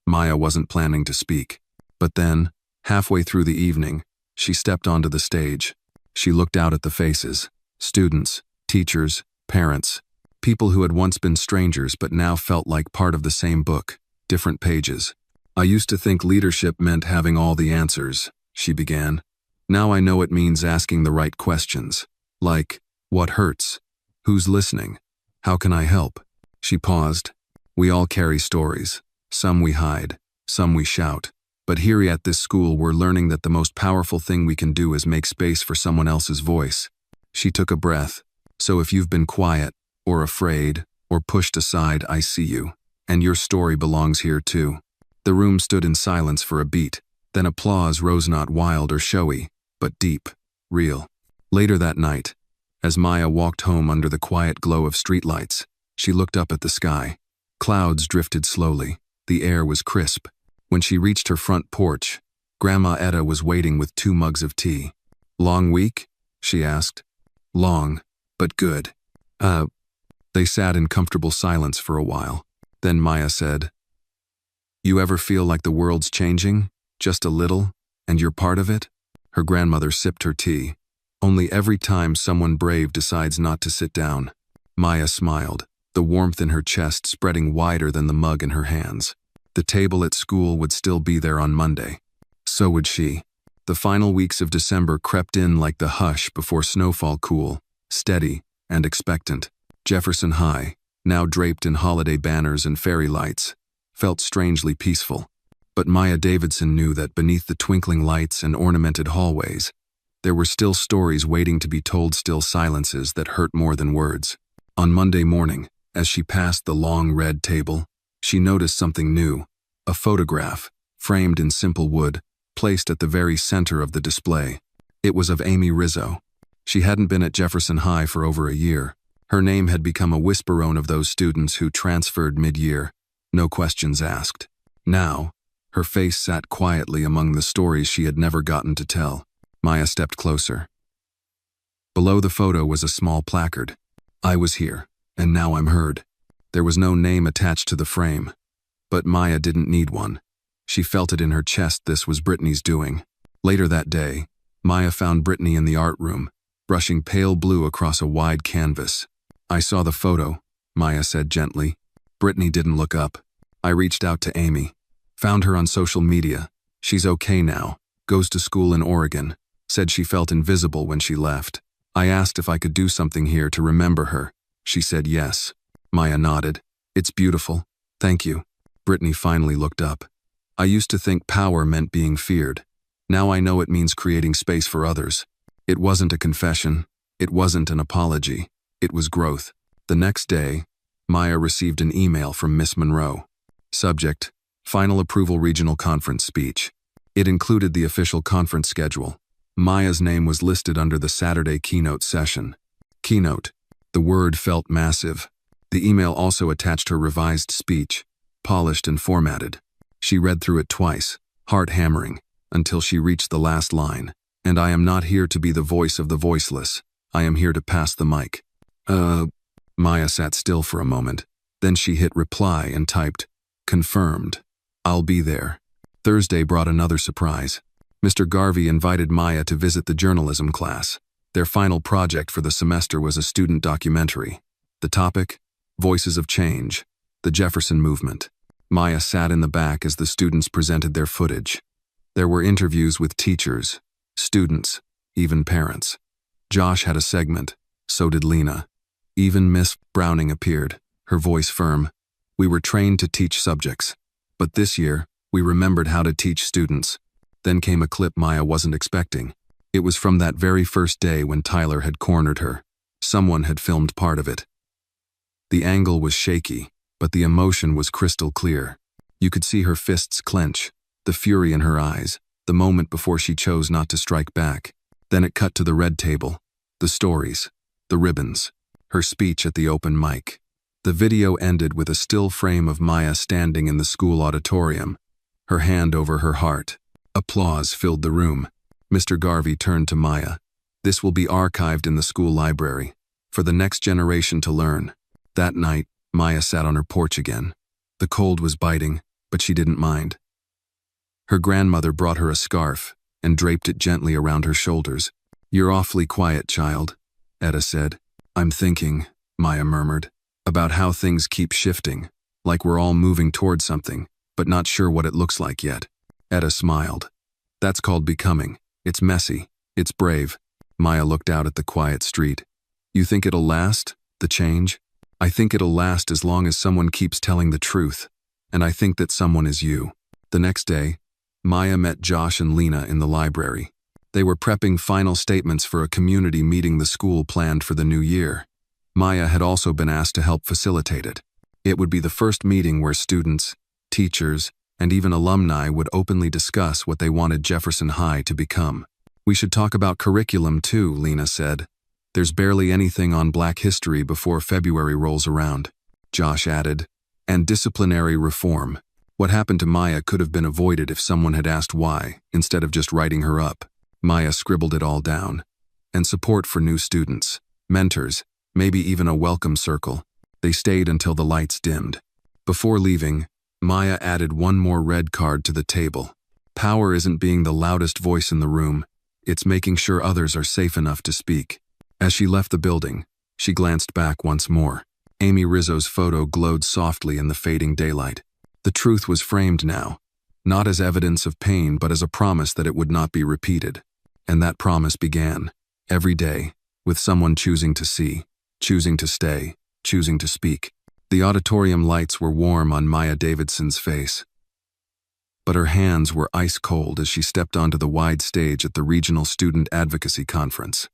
Maya wasn't planning to speak. But then, halfway through the evening, she stepped onto the stage. She looked out at the faces. Students, teachers, parents, people who had once been strangers but now felt like part of the same book, different pages. I used to think leadership meant having all the answers, she began. Now I know it means asking the right questions. Like, what hurts? Who's listening? How can I help? She paused. We all carry stories. Some we hide, some we shout. But here at this school we're learning that the most powerful thing we can do is make space for someone else's voice. She took a breath. So if you've been quiet, or afraid, or pushed aside, I see you. And your story belongs here too. The room stood in silence for a beat. Then applause rose, not wild or showy, but deep, real. Later that night, as Maya walked home under the quiet glow of streetlights, she looked up at the sky. Clouds drifted slowly. The air was crisp. When she reached her front porch, Grandma Etta was waiting with 2 mugs of tea. Long week? She asked. Long, but good. They sat in comfortable silence for a while. Then Maya said, You ever feel like the world's changing? Just a little, and you're part of it? Her grandmother sipped her tea. Only every time someone brave decides not to sit down. Maya smiled, the warmth in her chest spreading wider than the mug in her hands. The table at school would still be there on Monday. So would she. The final weeks of December crept in like the hush before snowfall, cool, steady, and expectant. Jefferson High, now draped in holiday banners and fairy lights, felt strangely peaceful. But Maya Davidson knew that beneath the twinkling lights and ornamented hallways, there were still stories waiting to be told, still silences that hurt more than words. On Monday morning, as she passed the long red table, she noticed something new. A photograph, framed in simple wood, placed at the very center of the display. It was of Amy Rizzo. She hadn't been at Jefferson High for over a year. Her name had become a whisperone of those students who transferred mid-year, no questions asked. Now, her face sat quietly among the stories she had never gotten to tell. Maya stepped closer. Below the photo was a small placard. I was here, and now I'm heard. There was no name attached to the frame. But Maya didn't need one. She felt it in her chest. This was Brittany's doing. Later that day, Maya found Brittany in the art room, brushing pale blue across a wide canvas. I saw the photo, Maya said gently. Brittany didn't look up. I reached out to Amy. Found her on social media. She's okay now. Goes to school in Oregon. Said she felt invisible when she left. I asked if I could do something here to remember her. She said yes. Maya nodded. It's beautiful. Thank you. Brittany finally looked up. I used to think power meant being feared. Now I know it means creating space for others. It wasn't a confession. It wasn't an apology. It was growth. The next day, Maya received an email from Miss Monroe. Subject: Final Approval Regional Conference Speech. It included the official conference schedule. Maya's name was listed under the Saturday keynote session. Keynote. The word felt massive. The email also attached her revised speech, polished and formatted. She read through it twice, heart hammering, until she reached the last line. And I am not here to be the voice of the voiceless. I am here to pass the mic. Maya sat still for a moment. Then she hit reply and typed, confirmed. I'll be there. Thursday brought another surprise. Mr. Garvey invited Maya to visit the journalism class. Their final project for the semester was a student documentary. The topic? Voices of Change, the Jefferson Movement. Maya sat in the back as the students presented their footage. There were interviews with teachers, students, even parents. Josh had a segment, so did Lena. Even Miss Browning appeared, her voice firm. We were trained to teach subjects, but this year, we remembered how to teach students. Then came a clip Maya wasn't expecting. It was from that very first day when Tyler had cornered her. Someone had filmed part of it. The angle was shaky, but the emotion was crystal clear. You could see her fists clench, the fury in her eyes, the moment before she chose not to strike back. Then it cut to the red table, the stories, the ribbons, her speech at the open mic. The video ended with a still frame of Maya standing in the school auditorium, her hand over her heart. Applause filled the room. Mr. Garvey turned to Maya. This will be archived in the school library, for the next generation to learn. That night, Maya sat on her porch again. The cold was biting, but she didn't mind. Her grandmother brought her a scarf and draped it gently around her shoulders. "You're awfully quiet, child," Etta said. "I'm thinking," Maya murmured, "about how things keep shifting, like we're all moving toward something, but not sure what it looks like yet." Etta smiled. "That's called becoming. It's messy. It's brave." Maya looked out at the quiet street. "You think it'll last, the change?" "I think it'll last as long as someone keeps telling the truth. And I think that someone is you." The next day, Maya met Josh and Lena in the library. They were prepping final statements for a community meeting the school planned for the new year. Maya had also been asked to help facilitate it. It would be the first meeting where students, teachers, and even alumni would openly discuss what they wanted Jefferson High to become. "We should talk about curriculum too," Lena said. "There's barely anything on Black history before February rolls around." Josh added, "And disciplinary reform." What happened to Maya could have been avoided if someone had asked why, instead of just writing her up. Maya scribbled it all down. And support for new students, mentors, maybe even a welcome circle. They stayed until the lights dimmed. Before leaving, Maya added one more red card to the table. Power isn't being the loudest voice in the room, it's making sure others are safe enough to speak. As she left the building, she glanced back once more. Amy Rizzo's photo glowed softly in the fading daylight. The truth was framed now, not as evidence of pain but as a promise that it would not be repeated. And that promise began, every day, with someone choosing to see, choosing to stay, choosing to speak. The auditorium lights were warm on Maya Davidson's face, but her hands were ice cold as she stepped onto the wide stage at the Regional Student Advocacy Conference.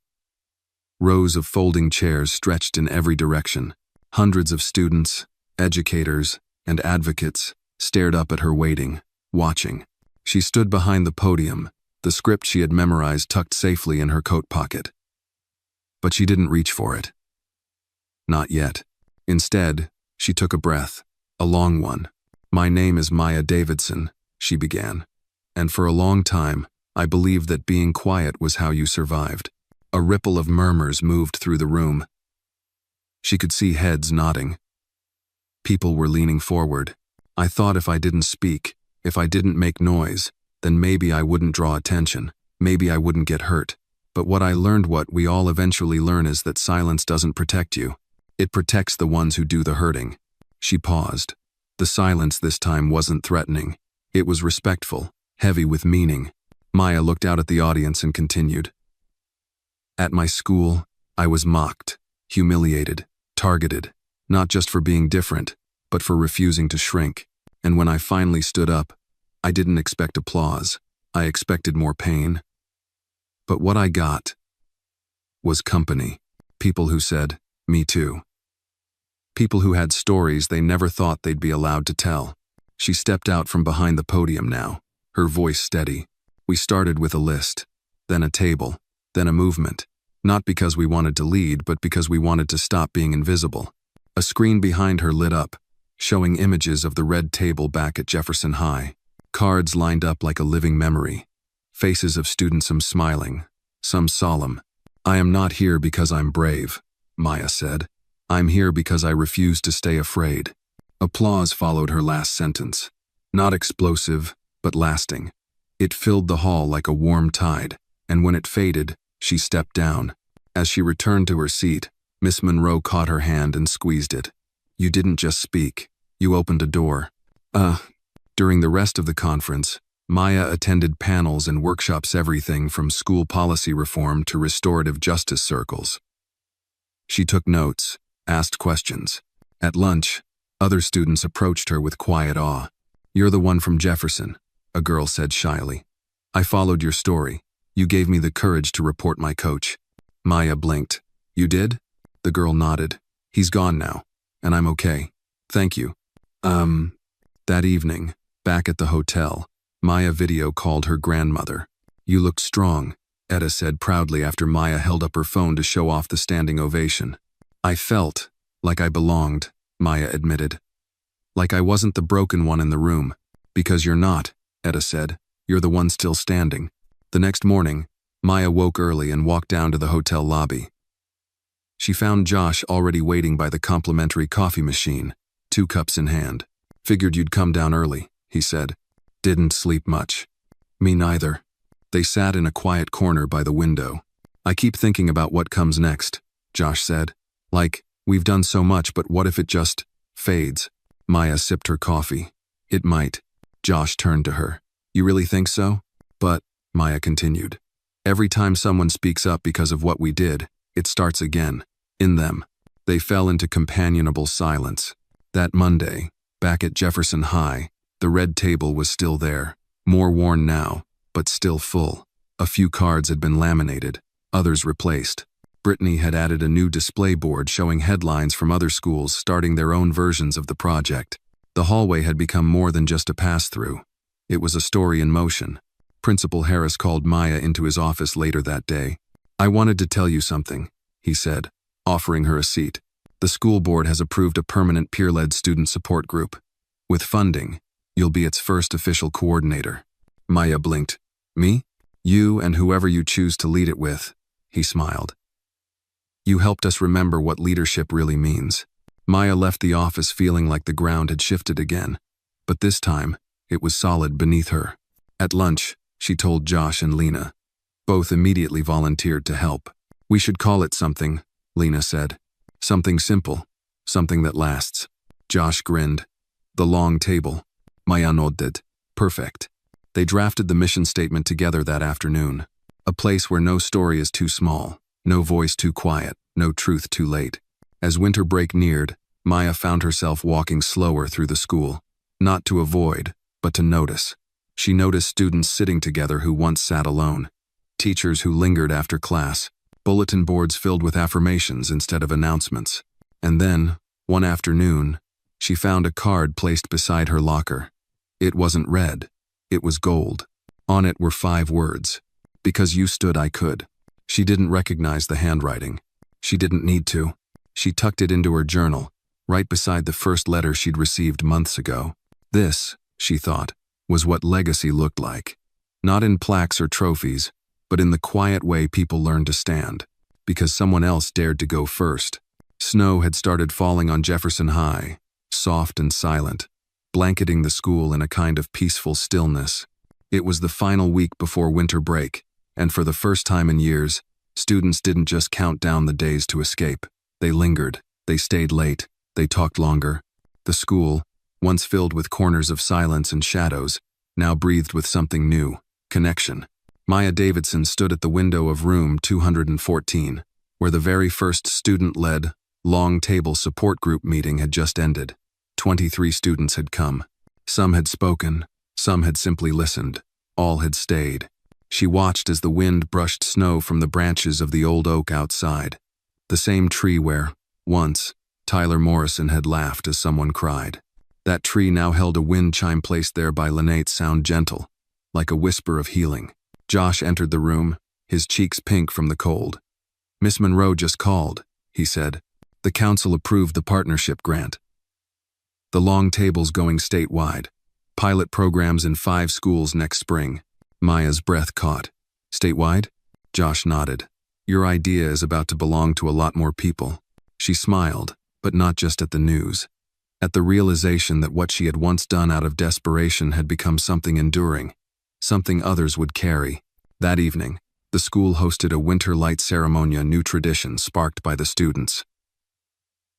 Rows of folding chairs stretched in every direction. Hundreds of students, educators, and advocates stared up at her waiting, watching. She stood behind the podium, the script she had memorized tucked safely in her coat pocket. But she didn't reach for it. Not yet. Instead, she took a breath, a long one. "My name is Maya Davidson," she began. "And for a long time, I believed that being quiet was how you survived." A ripple of murmurs moved through the room. She could see heads nodding. People were leaning forward. "I thought if I didn't speak, if I didn't make noise, then maybe I wouldn't draw attention, maybe I wouldn't get hurt. But what I learned, what we all eventually learn, is that silence doesn't protect you. It protects the ones who do the hurting." She paused. The silence this time wasn't threatening. It was respectful, heavy with meaning. Maya looked out at the audience and continued. "At my school, I was mocked, humiliated, targeted, not just for being different, but for refusing to shrink. And when I finally stood up, I didn't expect applause. I expected more pain. But what I got was company. People who said, 'Me too.' People who had stories they never thought they'd be allowed to tell." She stepped out from behind the podium now, her voice steady. "We started with a list, then a table, then a movement. Not because we wanted to lead, but because we wanted to stop being invisible." A screen behind her lit up, showing images of the red table back at Jefferson High. Cards lined up like a living memory. Faces of students, some smiling, some solemn. "I am not here because I'm brave," Maya said. "I'm here because I refuse to stay afraid." Applause followed her last sentence. Not explosive, but lasting. It filled the hall like a warm tide, and when it faded, she stepped down. As she returned to her seat, Miss Monroe caught her hand and squeezed it. "You didn't just speak. You opened a door." During the rest of the conference, Maya attended panels and workshops, everything from school policy reform to restorative justice circles. She took notes, asked questions. At lunch, other students approached her with quiet awe. "You're the one from Jefferson," a girl said shyly. "I followed your story. You gave me the courage to report my coach." Maya blinked. "You did?" The girl nodded. "He's gone now, and I'm okay. Thank you." That evening, back at the hotel, Maya video called her grandmother. "You looked strong. Etta said proudly after Maya held up her phone to show off the standing ovation. I felt like I belonged, Maya admitted. Like I wasn't the broken one in the room. Because you're not, Etta said. You're the one still standing. The next morning, Maya woke early and walked down to the hotel lobby. She found Josh already waiting by the complimentary coffee machine, 2 cups in hand. Figured you'd come down early, he said. Didn't sleep much. Me neither. They sat in a quiet corner by the window. I keep thinking about what comes next, Josh said. Like, we've done so much, but what if it just fades? Maya sipped her coffee. It might. Josh turned to her. You really think so? But, Maya continued, every time someone speaks up because of what we did, it starts again. In them. They fell into companionable silence. That Monday, back at Jefferson High, the red table was still there, more worn now, but still full. A few cards had been laminated, others replaced. Brittany had added a new display board showing headlines from other schools starting their own versions of the project. The hallway had become more than just a pass-through. It was a story in motion. Principal Harris called Maya into his office later that day. I wanted to tell you something, he said, offering her a seat. The school board has approved a permanent peer-led student support group. With funding, you'll be its first official coordinator. Maya blinked. Me? You and whoever you choose to lead it with, he smiled. You helped us remember what leadership really means. Maya left the office feeling like the ground had shifted again. But this time, it was solid beneath her. At lunch, she told Josh and Lena. Both immediately volunteered to help. We should call it something, Lena said. Something simple, something that lasts. Josh grinned. The long table. Maya nodded. Perfect. They drafted the mission statement together that afternoon. A place where no story is too small, no voice too quiet, no truth too late. As winter break neared, Maya found herself walking slower through the school. Not to avoid, but to notice. She noticed students sitting together who once sat alone. Teachers who lingered after class. Bulletin boards filled with affirmations instead of announcements. And then, one afternoon, she found a card placed beside her locker. It wasn't red. It was gold. On it were 5 words. Because you stood, I could. She didn't recognize the handwriting. She didn't need to. She tucked it into her journal, right beside the first letter she'd received months ago. This, she thought, was what legacy looked like. Not in plaques or trophies, but in the quiet way people learn to stand. Because someone else dared to go first. Snow had started falling on Jefferson High, soft and silent, blanketing the school in a kind of peaceful stillness. It was the final week before winter break, and for the first time in years, students didn't just count down the days to escape. They lingered, they stayed late, they talked longer. The school, once filled with corners of silence and shadows, now breathed with something new, connection. Maya Davidson stood at the window of room 214, where the very first student-led, long-table support group meeting had just ended. 23 students had come. Some had spoken, some had simply listened. All had stayed. She watched as the wind brushed snow from the branches of the old oak outside. The same tree where, once, Tyler Morrison had laughed as someone cried. That tree now held a wind chime placed there by Lynette's sound gentle, like a whisper of healing. Josh entered the room, his cheeks pink from the cold. Miss Monroe just called, he said. The council approved the partnership grant. The long table's going statewide. Pilot programs in 5 schools next spring. Maya's breath caught. Statewide? Josh nodded. Your idea is about to belong to a lot more people. She smiled, but not just at the news. At the realization that what she had once done out of desperation had become something enduring, something others would carry. That evening, the school hosted a winter light ceremony, a new tradition sparked by the students.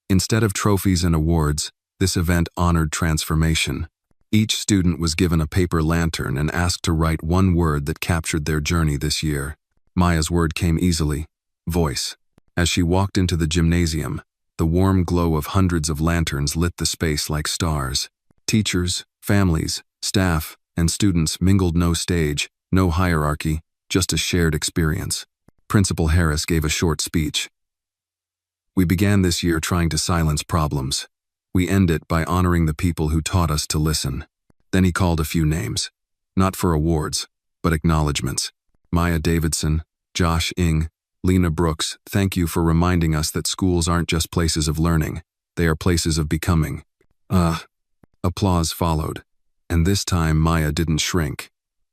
Instead of trophies and awards, this event honored transformation. Each student was given a paper lantern and asked to write one word that captured their journey this year. Maya's word came easily: voice. As she walked into the gymnasium, the warm glow of hundreds of lanterns lit the space like stars. Teachers, families, staff, and students mingled. No stage, no hierarchy, just a shared experience. Principal Harris gave a short speech. We began this year trying to silence problems. We end it by honoring the people who taught us to listen. Then he called a few names. Not for awards, but acknowledgements. Maya Davidson, Josh Ing, Lena Brooks, thank you for reminding us that schools aren't just places of learning. They are places of becoming. Applause followed. And this time Maya didn't shrink.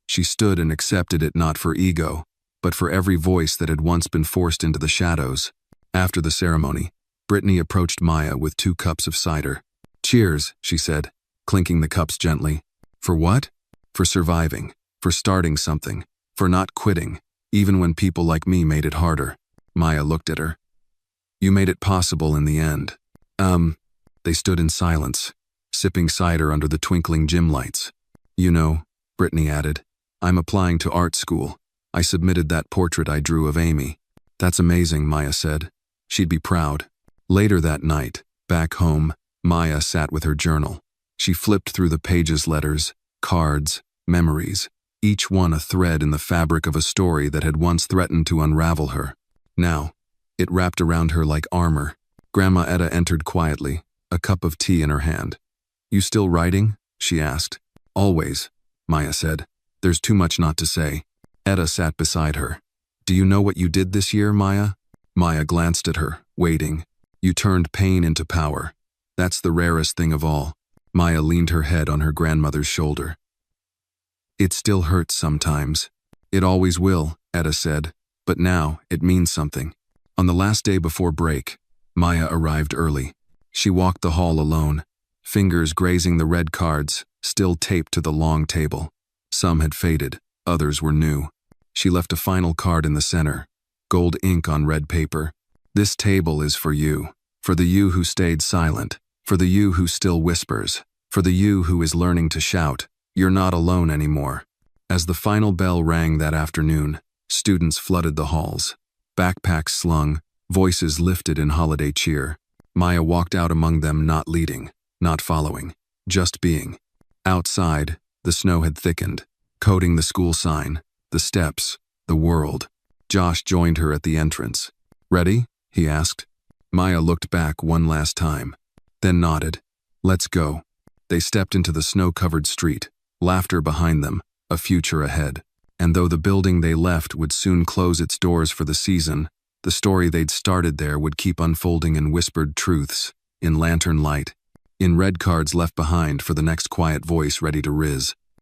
She stood and accepted it not for ego, but for every voice that had once been forced into the shadows. After the ceremony, Brittany approached Maya with 2 cups of cider. Cheers, she said, clinking the cups gently. For what? For surviving, for starting something, for not quitting, even when people like me made it harder. Maya looked at her. You made it possible in the end. They stood in silence, sipping cider under the twinkling gym lights. You know, Brittany added, I'm applying to art school. I submitted that portrait I drew of Amy. That's amazing, Maya said. She'd be proud. Later that night, back home, Maya sat with her journal. She flipped through the pages, letters, cards, memories, each one a thread in the fabric of a story that had once threatened to unravel her. Now, it wrapped around her like armor. Grandma Etta entered quietly, a cup of tea in her hand. You still writing? She asked. Always, Maya said. There's too much not to say. Etta sat beside her. Do you know what you did this year, Maya? Maya glanced at her, waiting. You turned pain into power. That's the rarest thing of all. Maya leaned her head on her grandmother's shoulder. It still hurts sometimes. It always will, Etta said, but now it means something. On the last day before break, Maya arrived early. She walked the hall alone, fingers grazing the red cards, still taped to the long table. Some had faded, others were new. She left a final card in the center, gold ink on red paper. This table is for the you who stayed silent, for the you who still whispers, for the you who is learning to shout, you're not alone anymore. As the final bell rang that afternoon, students flooded the halls. Backpacks slung, voices lifted in holiday cheer. Maya walked out among them, not leading, not following, just being. Outside, the snow had thickened, coating the school sign, the steps, the world. Josh joined her at the entrance. Ready? He asked. Maya looked back one last time, then nodded. Let's go. They stepped into the snow-covered street, laughter behind them, a future ahead. And though the building they left would soon close its doors for the season, the story they'd started there would keep unfolding in whispered truths, in lantern light, in red cards left behind for the next quiet voice ready to riz.